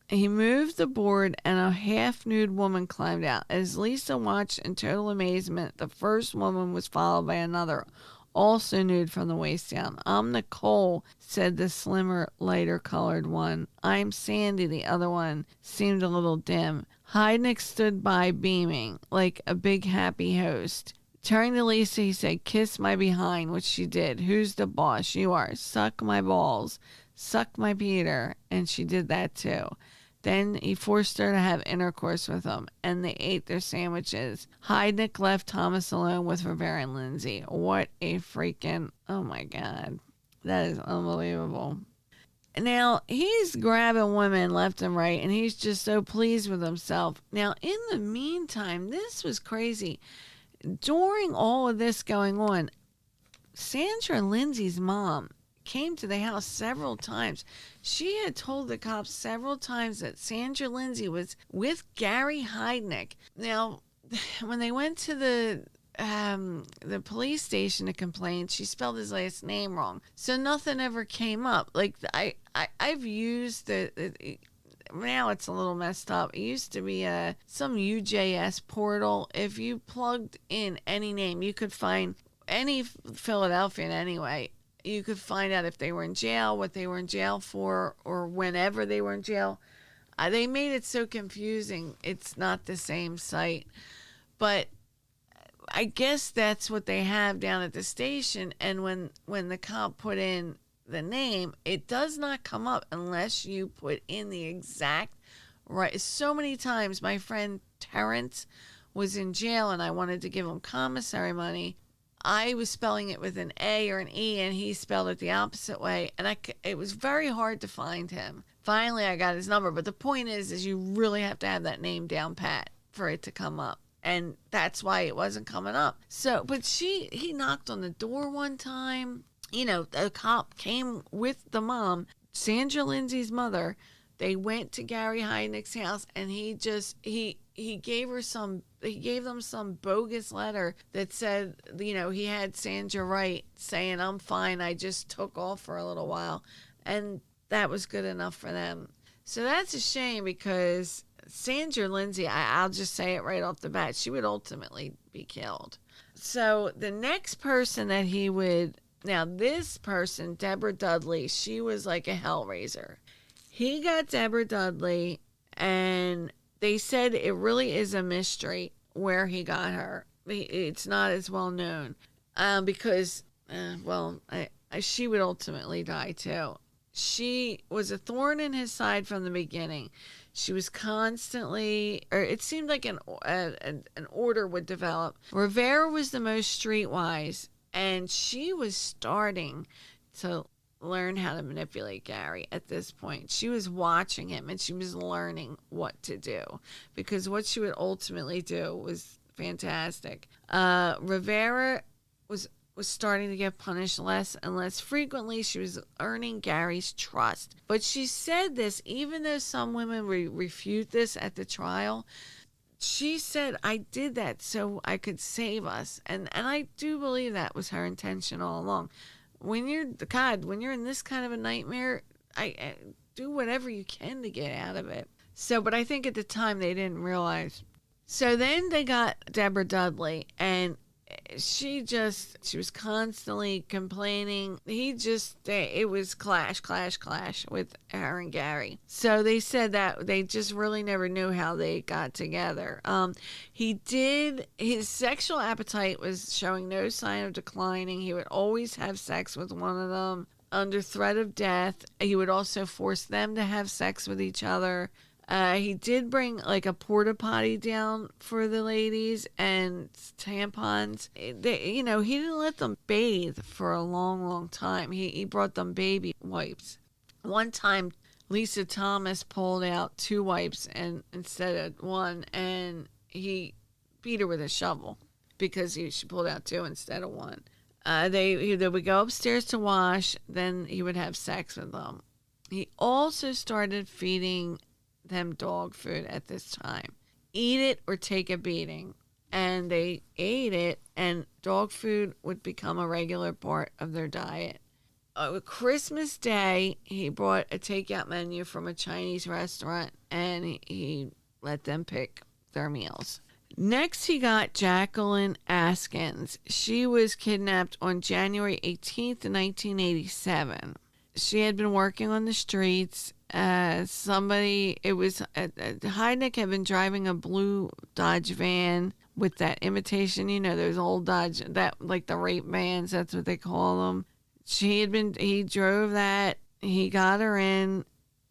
He moved the board and a half-nude woman climbed out. As Lisa watched in total amazement, the first woman was followed by another, also nude from the waist down. I'm Nicole, said the slimmer, lighter-colored one. I'm Sandy, the other one seemed a little dim. Heidnik stood by beaming, like a big happy host. Turning to Lisa, he said, kiss my behind, which she did. Who's the boss? You are. Suck my balls. Suck my Peter. And she did that too. Then he forced her to have intercourse with him, and they ate their sandwiches. Heidnik left Thomas alone with Rivera and Lindsay. What a freaking, oh my God. That is unbelievable. Now, he's grabbing women left and right, and he's just so pleased with himself. Now, in the meantime, this was crazy. During all of this going on, Sandra Lindsay's mom came to the house several times. She had told the cops several times that Sandra Lindsay was with Gary Heidnik. Now, when they went to the police station to complain, she spelled his last name wrong, so nothing ever came up. Like I've used now it's a little messed up. It used to be some UJS portal. If you plugged in any name, you could find any Philadelphian anyway. You could find out if they were in jail, what they were in jail for, or whenever they were in jail. They made it so confusing. It's not the same site, but I guess that's what they have down at the station. And when the cop put in the name, it does not come up unless you put in the exact right. So many times my friend Terrence was in jail and I wanted to give him commissary money. I was spelling it with an A or an E, and he spelled it the opposite way, and it was very hard to find him. Finally, I got his number, but the point is you really have to have that name down pat for it to come up, and that's why it wasn't coming up. So, but he knocked on the door one time. A cop came with the mom, Sandra Lindsay's mother. They went to Gary Heidnik's house, and he gave them some bogus letter that said, he had Sandra right, saying, I'm fine, I just took off for a little while. And that was good enough for them. So that's a shame, because Sandra Lindsay, I'll just say it right off the bat, she would ultimately be killed. So the next person that this person, Deborah Dudley, she was like a hellraiser. He got Deborah Dudley, and they said it really is a mystery where he got her. It's not as well known because, she would ultimately die too. She was a thorn in his side from the beginning. She was constantly, or it seemed like an order would develop. Rivera was the most streetwise, and she was starting to learn how to manipulate Gary at this point. She was watching him, and she was learning what to do, because what she would ultimately do was fantastic. Rivera was starting to get punished less and less frequently. She was earning Gary's trust. But she said this, even though some women refute this at the trial, she said, I did that so I could save us. And I do believe that was her intention all along. When you're in this kind of a nightmare, I do whatever you can to get out of it. So, but I think at the time they didn't realize. So then they got Deborah Dudley, and she was constantly complaining. It was clash with her and Gary. So they said that they just really never knew how they got together. His sexual appetite was showing no sign of declining. He would always have sex with one of them under threat of death. He would also force them to have sex with each other. He did bring like a porta potty down for the ladies and tampons. He didn't let them bathe for a long, long time. He brought them baby wipes. One time, Lisa Thomas pulled out 2 wipes and instead of 1, and he beat her with a shovel because she pulled out 2 instead of 1. They would go upstairs to wash, then he would have sex with them. He also started feeding them dog food at this time. Eat it or take a beating. And they ate it, and dog food would become a regular part of their diet. Christmas Day, he brought a takeout menu from a Chinese restaurant, and he let them pick their meals. Next, he got Jacqueline Askins. She was kidnapped on January 18th, 1987. She had been working on the streets. Heidnik had been driving a blue Dodge van with that imitation, those old Dodge, that like the rape vans, that's what they call them. He drove that, he got her in,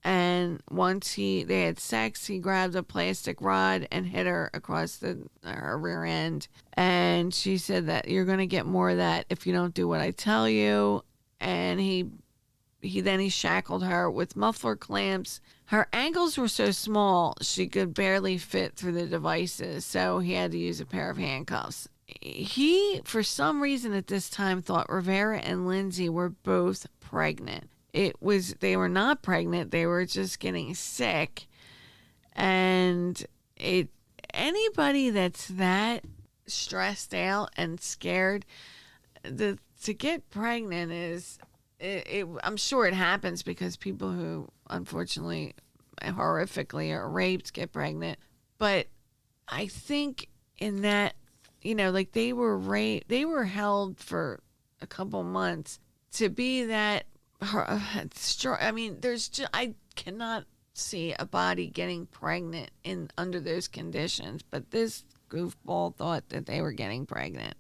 and once they had sex, he grabbed a plastic rod and hit her across her rear end. And she said that you're going to get more of that if you don't do what I tell you. And he shackled her with muffler clamps. Her ankles were so small she could barely fit through the devices, so he had to use a pair of handcuffs. He, for some reason at this time, thought Rivera and Lindsay were both pregnant. They were not pregnant, they were just getting sick. And anybody that's that stressed out and scared, to get pregnant is... I'm sure it happens because people who unfortunately horrifically are raped get pregnant, but I think in that, like they were raped, they were held for a couple months to be that strong. I mean, I cannot see a body getting pregnant under those conditions, but this goofball thought that they were getting pregnant.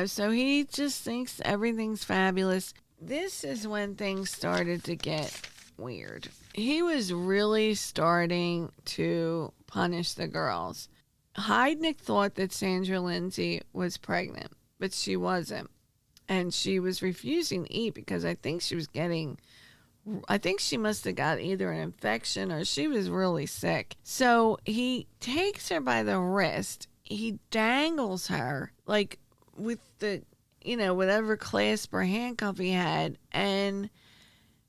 So he just thinks everything's fabulous. This is when things started to get weird. He was really starting to punish the girls. Heidnik thought that Sandra Lindsay was pregnant, but she wasn't. And she was refusing to eat because I think she must have got either an infection or she was really sick. So he takes her by the wrist. He dangles her like with the whatever clasp or handcuff he had, and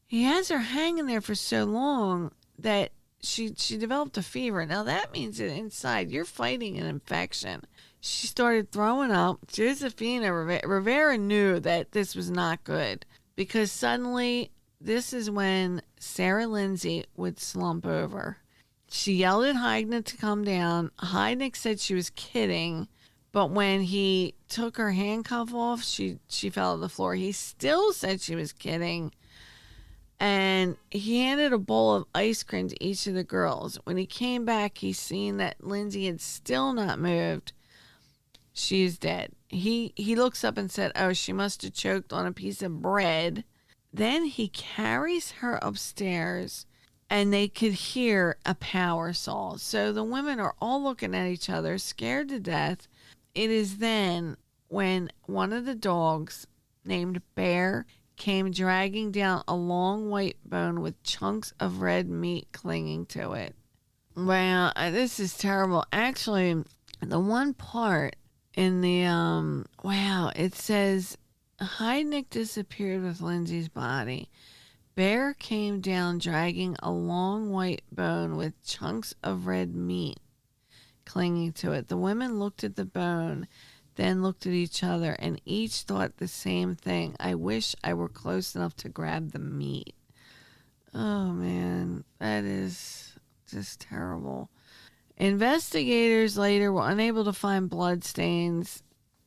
he has her hanging there for so long that she developed a fever. Now that means that inside you're fighting an infection. She started throwing up. Josefina Rivera knew that this was not good because suddenly this is when Sarah Lindsay would slump over. She yelled at Heidnik to come down. Heidnik said she was kidding. But when he took her handcuff off, she fell to the floor. He still said she was kidding. And he handed a bowl of ice cream to each of the girls. When he came back, he seen that Lindsay had still not moved. She's dead. He looks up and said, oh, she must have choked on a piece of bread. Then he carries her upstairs, and they could hear a power saw. So the women are all looking at each other, scared to death. It is then when one of the dogs, named Bear, came dragging down a long white bone with chunks of red meat clinging to it. Wow, this is terrible. Actually, the one part in the, it says, Heidnik disappeared with Lindsay's body. Bear came down dragging a long white bone with chunks of red meat clinging to it. The women looked at the bone, then looked at each other, and each thought the same thing. I wish I were close enough to grab the meat. Oh man, that is just terrible. Investigators later were unable to find blood stains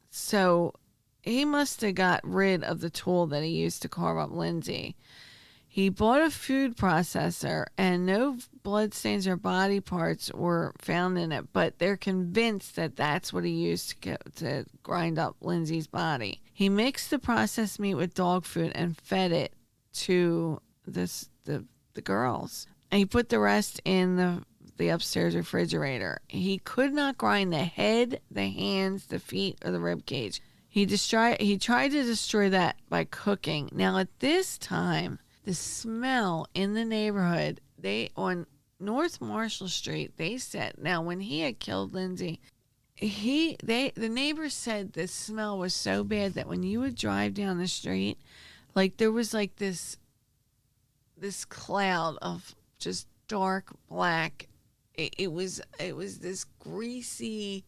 So he must have got rid of the tool that he used to carve up Lindsay. He bought a food processor and no blood stains or body parts were found in it, but they're convinced that that's what he used to grind up Lindsay's body. He mixed the processed meat with dog food and fed it to the girls. And he put the rest in the upstairs refrigerator. He could not grind the head, the hands, the feet, or the rib cage. He tried to destroy that by cooking. Now at this time, the smell in the neighborhood, on North Marshall Street, they said, now when he had killed Lindsay, the neighbors said the smell was so bad that when you would drive down the street, like there was like this cloud of just dark black. It was this greasy,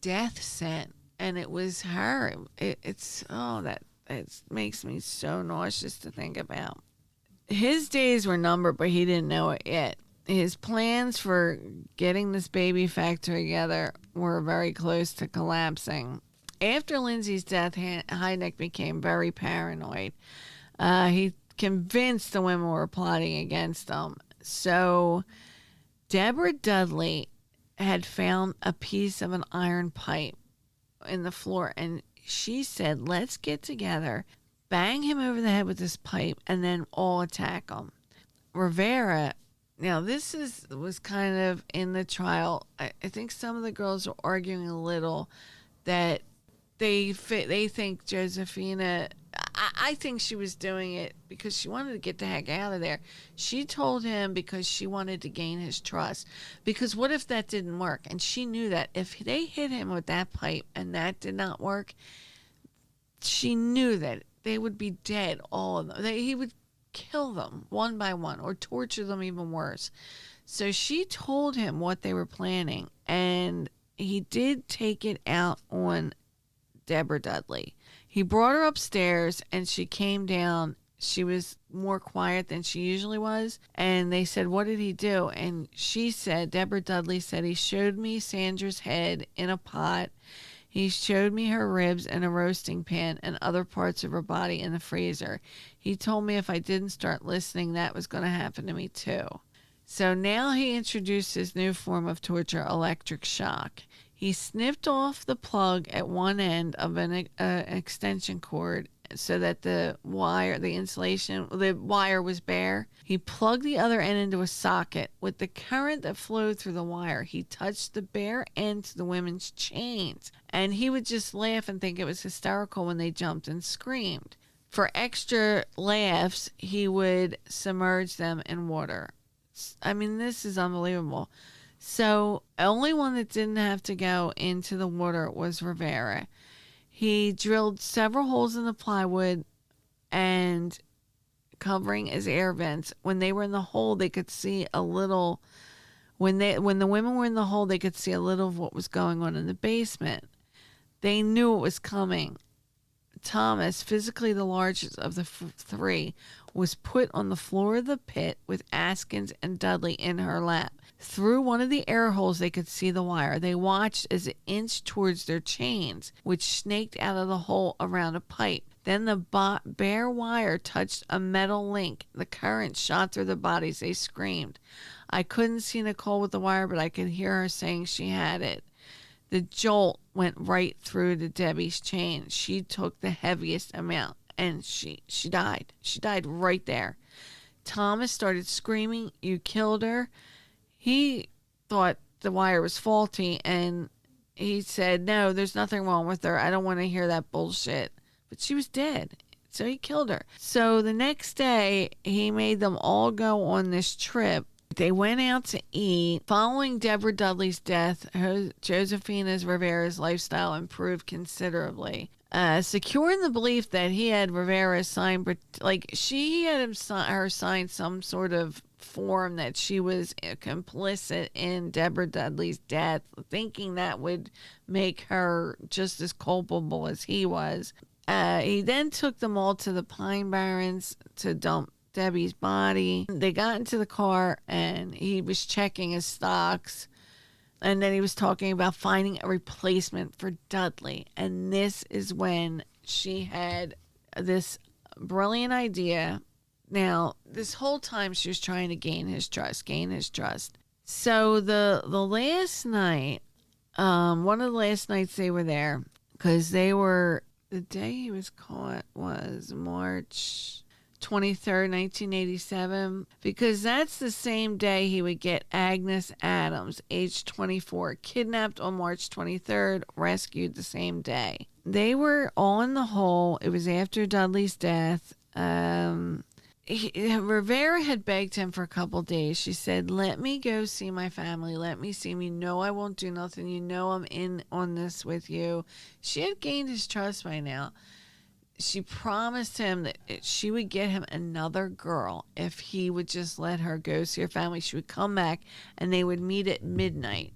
death scent, and it was her. It makes me so nauseous to think about. His days were numbered, but he didn't know it yet. His plans for getting this baby factory together were very close to collapsing. After Lindsay's death, Heidnik became very paranoid. He convinced the women were plotting against him. So Deborah Dudley had found a piece of an iron pipe in the floor, and she said, let's get together, bang him over the head with this pipe, and then all attack him. Rivera, now this was kind of in the trial. I think some of the girls were arguing a little that they think Josefina, I think she was doing it because she wanted to get the heck out of there. She told him because she wanted to gain his trust. Because what if that didn't work? And she knew that if they hit him with that pipe and that did not work, she knew that they would be dead, all of them. He would kill them one by one or torture them even worse. So she told him what they were planning, and he did take it out on Deborah Dudley. He brought her upstairs and she came down. She was more quiet than she usually was. And they said, what did he do? And she said, Deborah Dudley said, he showed me Sandra's head in a pot. He showed me her ribs in a roasting pan and other parts of her body in the freezer. He told me if I didn't start listening, that was going to happen to me too. So now he introduced his new form of torture, electric shock. He snipped off the plug at one end of an extension cord so that the wire was bare. He plugged the other end into a socket. With the current that flowed through the wire, he touched the bare end to the women's chains. And he would just laugh and think it was hysterical when they jumped and screamed. For extra laughs, he would submerge them in water. I mean, this is unbelievable. So, the only one that didn't have to go into the water was Rivera. He drilled several holes in the plywood and covering his air vents. When they were in the hole, they could see a little. When the women were in the hole, they could see a little of what was going on in the basement. They knew it was coming. Thomas, physically the largest of the three, was put on the floor of the pit with Askins and Dudley in her lap. Through one of the air holes, they could see the wire. They watched as it inched towards their chains, which snaked out of the hole around a pipe. Then the bare wire touched a metal link. The current shot through the bodies. They screamed. I couldn't see Nicole with the wire, but I could hear her saying she had it. The jolt went right through to Debbie's chain. She took the heaviest amount, and she died. She died right there. Thomas started screaming, "You killed her." He thought the wire was faulty, and he said, "No, there's nothing wrong with her. I don't want to hear that bullshit." But she was dead, so he killed her. So the next day, he made them all go on this trip. They went out to eat. Following Deborah Dudley's death, Josefina Rivera's lifestyle improved considerably. Secure in the belief that he had Rivera sign, she had her sign some sort of form that she was complicit in Deborah Dudley's death, thinking that would make her just as culpable as he was. He then took them all to the Pine Barrens to dump Debbie's body. They got into the car and he was checking his stocks. And then he was talking about finding a replacement for Dudley. And this is when she had this brilliant idea. Now, this whole time she was trying to gain his trust. So the last night, one of the last nights they were there, because the day he was caught was March 23rd, 1987, because that's the same day he would get Agnes Adams, age 24, kidnapped on March 23rd, rescued the same day. They were all in the hole. It was after Dudley's death. Rivera had begged him for a couple days. She said, let me go see my family. Let me see him. You know I won't do nothing. You know I'm in on this with you. She had gained his trust by now. She promised him that she would get him another girl if he would just let her go see her family. She would come back and they would meet at midnight.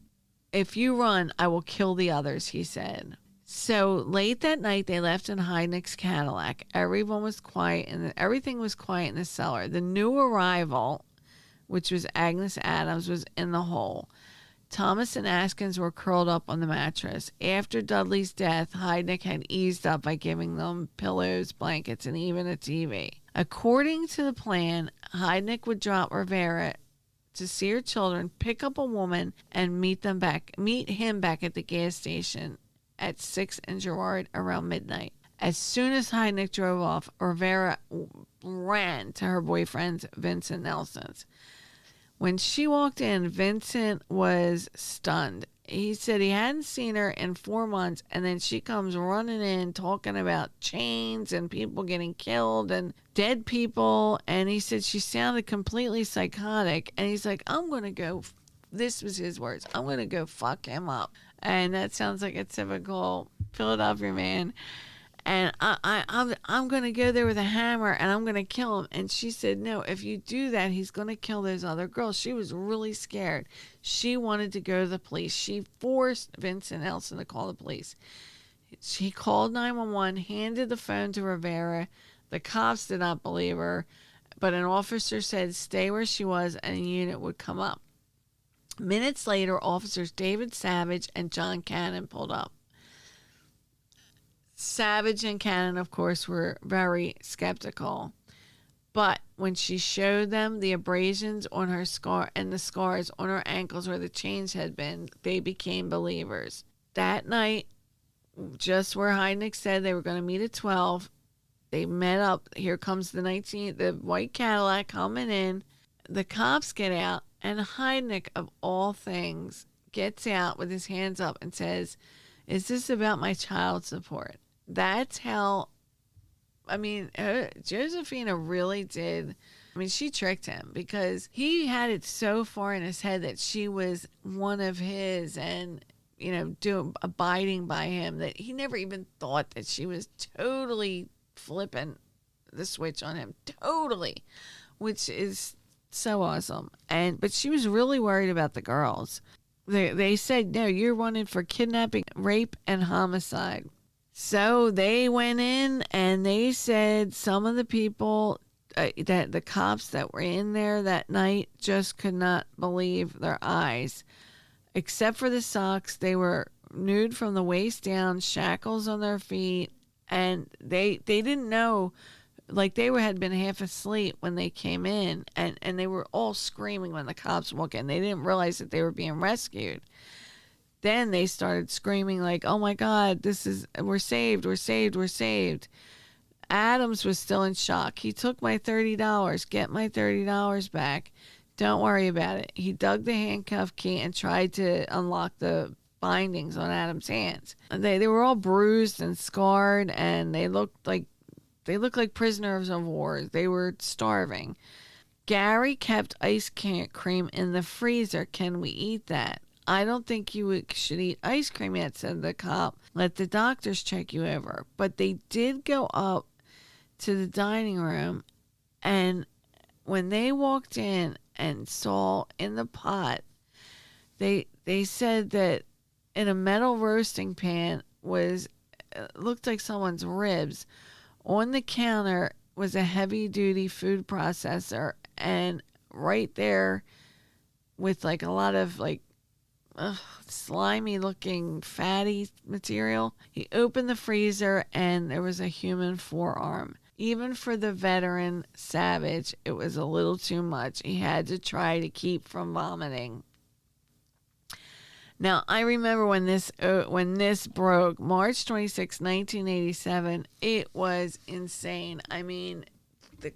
If you run, I will kill the others, he said. So late that night, they left in Heidnik's Cadillac. Everyone was quiet and everything was quiet in the cellar. The new arrival, which was Agnes Adams, was in the hole. Thomas and Askins were curled up on the mattress. After Dudley's death, Heidnik had eased up by giving them pillows, blankets, and even a TV. According to the plan, Heidnik would drop Rivera to see her children, pick up a woman, and meet him back at the gas station at 6 and Girard around midnight. As soon as Heidnik drove off, Rivera ran to her boyfriend, Vincent Nelson's. When she walked in, Vincent was stunned. He said he hadn't seen her in 4 months, and then she comes running in talking about chains and people getting killed and dead people, and he said she sounded completely psychotic, and he's like, I'm going to go, this was his words, I'm going to go fuck him up. And that sounds like a typical Philadelphia man. And I'm going to go there with a hammer and I'm going to kill him. And she said, no, if you do that, he's going to kill those other girls. She was really scared. She wanted to go to the police. She forced Vincent Nelson to call the police. She called 911, handed the phone to Rivera. The cops did not believe her, but an officer said stay where she was and a unit would come up. Minutes later, officers David Savage and John Cannon pulled up. Savage and Cannon, of course, were very skeptical. But when she showed them the abrasions on her scar and the scars on her ankles where the chains had been, they became believers. That night, just where Heidnik said they were going to meet at 12, they met up. Here comes the white Cadillac coming in. The cops get out, and Heidnik, of all things, gets out with his hands up and says, is this about my child support? That's how, Josefina really did. She tricked him because he had it so far in his head that she was one of his and, abiding by him that he never even thought that she was totally flipping the switch on him. Totally. Which is so awesome. But she was really worried about the girls. They said, no, you're wanted for kidnapping, rape, and homicide. So they went in and they said some of the people, that the cops that were in there that night just could not believe their eyes. Except for the socks, they were nude from the waist down, shackles on their feet, and they didn't know, like they had been half asleep when they came in, and they were all screaming when the cops walked in. They didn't realize that they were being rescued. Then they started screaming like, oh my God, we're saved, we're saved, we're saved. Adams was still in shock. He took my $30, get my $30 back. Don't worry about it. He dug the handcuff key and tried to unlock the bindings on Adams' hands. They were all bruised and scarred, and they looked like prisoners of war. They were starving. Gary kept ice cream in the freezer. Can we eat that? I don't think you should eat ice cream yet, said the cop. Let the doctors check you over. But they did go up to the dining room, and when they walked in and saw in the pot, they said that in a metal roasting pan looked like someone's ribs. On the counter was a heavy-duty food processor, and right there with like a lot of like slimy looking fatty material. He opened the freezer and there was a human forearm. Even for the veteran savage, it was a little too much. He had to try to keep from vomiting. Now, I remember when this broke, March 26, 1987, it was insane. I mean, the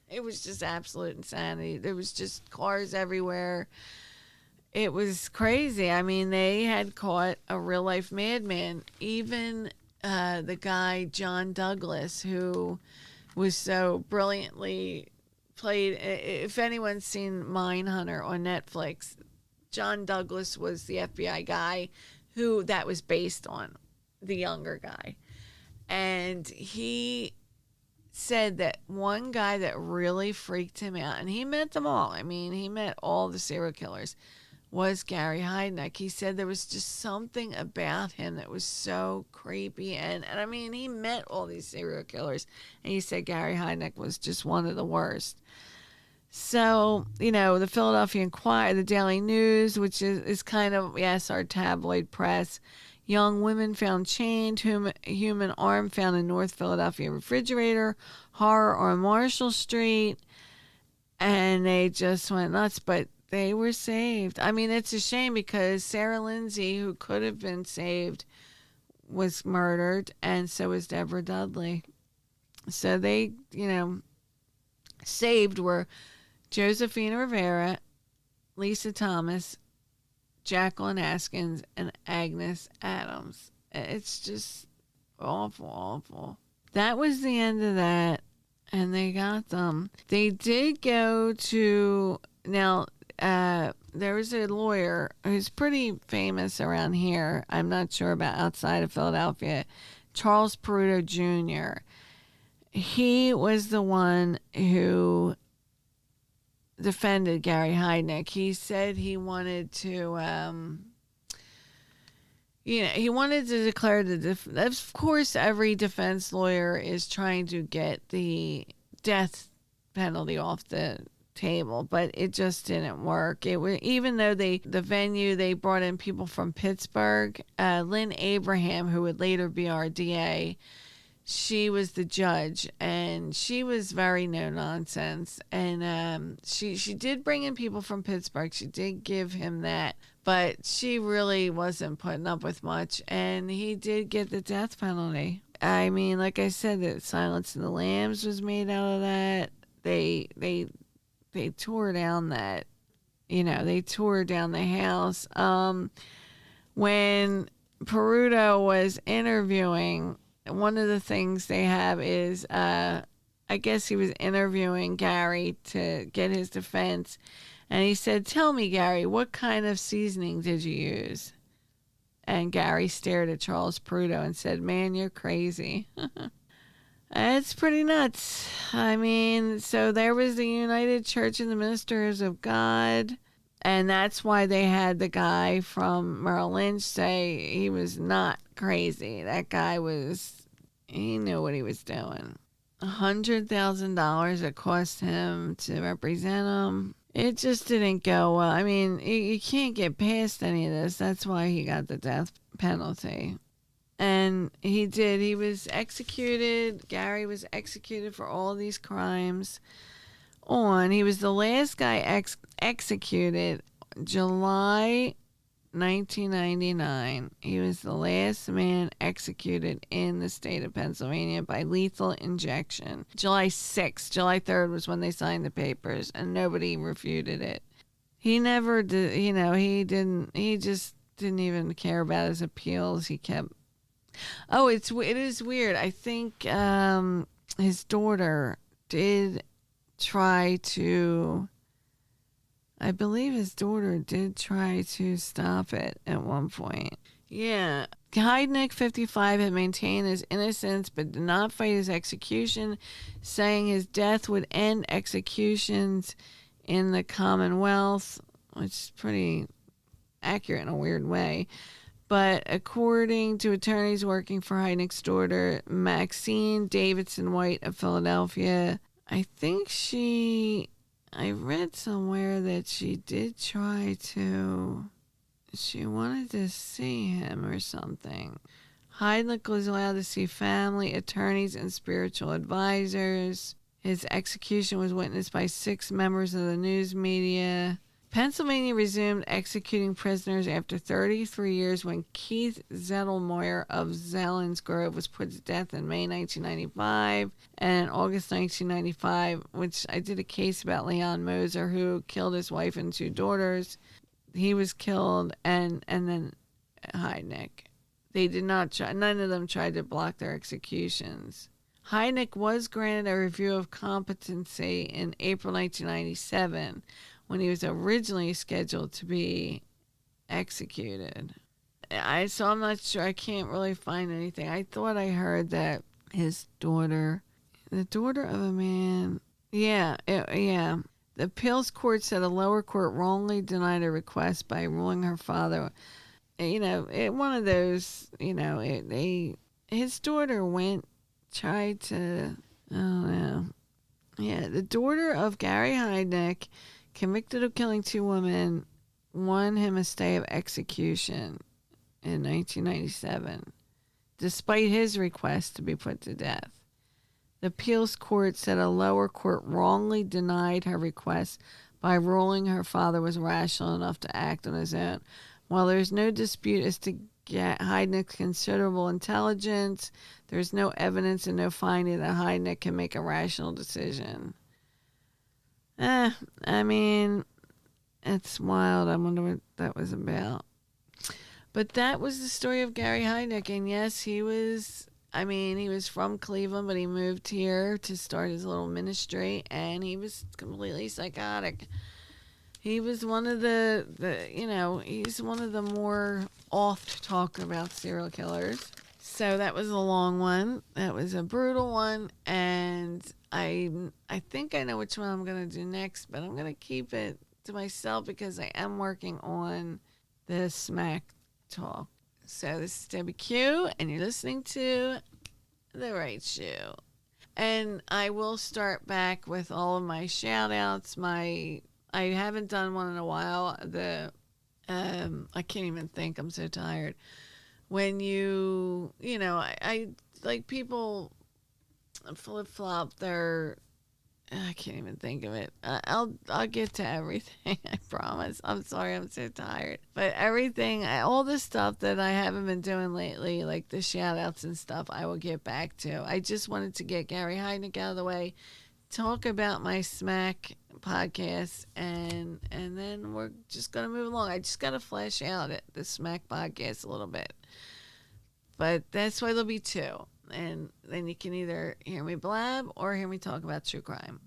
it was just absolute insanity. There was just cars everywhere. It was crazy. I mean, they had caught a real life madman. Even the guy John Douglas, who was so brilliantly played. If anyone's seen Mindhunter on Netflix, John Douglas was the FBI guy who that was based on, the younger guy. And he said that one guy that really freaked him out, and he met them all. I mean, he met all the serial killers, was Gary Heidnik. He said there was just something about him that was so creepy. And I mean, he met all these serial killers, and he said Gary Heidnik was just one of the worst. So, the Philadelphia Inquirer, the Daily News, which is kind of, yes, our tabloid press. Young women found chained, human arm found in North Philadelphia refrigerator, horror on Marshall Street. And they just went nuts, but they were saved. I mean, it's a shame because Sarah Lindsay, who could have been saved, was murdered, and so was Deborah Dudley. So they, saved were Josefina Rivera, Lisa Thomas, Jacqueline Askins, and Agnes Adams. It's just awful, awful. That was the end of that, and they got them. They did go to, now, there was a lawyer who's pretty famous around here. I'm not sure about outside of Philadelphia. Charles Peruto Jr. He was the one who defended Gary Heidnik. He said he wanted to, he wanted to declare of course, every defense lawyer is trying to get the death penalty off the table, but it just didn't work. It was, even though the venue, they brought in people from Pittsburgh. Lynn Abraham, who would later be our DA, she was the judge, and she was very no nonsense. And she did bring in people from Pittsburgh. She did give him that, but she really wasn't putting up with much. And he did get the death penalty. I mean, like I said, the Silence of the Lambs was made out of that. They tore down that, they tore down the house. When Peruto was interviewing, one of the things they have is, I guess he was interviewing Gary to get his defense. And he said, "Tell me, Gary, what kind of seasoning did you use?" And Gary stared at Charles Peruto and said, "Man, you're crazy." It's pretty nuts. I mean, so there was the United Church and the Ministers of God. And that's why they had the guy from Merrill Lynch say he was not crazy. That guy he knew what he was doing. $100,000 it cost him to represent him. It just didn't go well. I mean, you can't get past any of this. That's why he got the death penalty. And he did. He was executed. Gary was executed for all these crimes. He was the last guy executed July 1999. He was the last man executed in the state of Pennsylvania by lethal injection. July 6th, July 3rd was when they signed the papers, and nobody refuted it. He never did, he just didn't even care about his appeals. He kept, it is weird. I think his daughter did try to, I believe his daughter did try to stop it at one point. Yeah. Heidnik, 55, had maintained his innocence but did not fight his execution, saying his death would end executions in the Commonwealth, which is pretty accurate in a weird way. But according to attorneys working for Heidnik's daughter, Maxine Davidson White of Philadelphia, I think I read somewhere that she did try to she wanted to see him or something. Heidnik was allowed to see family, attorneys, and spiritual advisors. His execution was witnessed by 6 members of the news media. Pennsylvania resumed executing prisoners after 33 years when Keith Zettelmoyer of Zellens Grove was put to death in May 1995 and in August 1995, which I did a case about Leon Moser, who killed his wife and 2 daughters. He was killed, and then Heidnik. They did not try, none of them tried to block their executions. Heidnik was granted a review of competency in April 1997 when he was originally scheduled to be executed. So I'm not sure. I can't really find anything. I thought I heard that his daughter, the daughter of a man, yeah. The appeals court said a lower court wrongly denied a request by ruling her father. One of those, his daughter tried to, I don't know. Yeah, the daughter of Gary Heidnik, convicted of killing 2 women, won him a stay of execution in 1997, despite his request to be put to death. The appeals court said a lower court wrongly denied her request by ruling her father was rational enough to act on his own. While there's no dispute as to Heidnik's considerable intelligence, there's no evidence and no finding that Heidnik can make a rational decision. I mean, it's wild. I wonder what that was about. But that was the story of Gary Heidnik. And yes, he was from Cleveland, but he moved here to start his little ministry, and he was completely psychotic. He was one of he's one of the more oft talked about serial killers. So that was a long one. That was a brutal one, and I think I know which one I'm going to do next, but I'm going to keep it to myself because I am working on the smack talk. So this is Debbie Q, and you're listening to The Right Shoe. And I will start back with all of my shout outs. I haven't done one in a while. I can't even think. I'm so tired. When I like people flip flop their. I can't even think of it. I'll get to everything. I promise. I'm sorry. I'm so tired. But everything, all the stuff that I haven't been doing lately, like the shout outs and stuff, I will get back to. I just wanted to get Gary Heidnik out of the way, talk about my Smack podcast, and then we're just going to move along. I just got to flesh out the Smack podcast a little bit. But that's why there'll be 2. And then you can either hear me blab or hear me talk about true crime.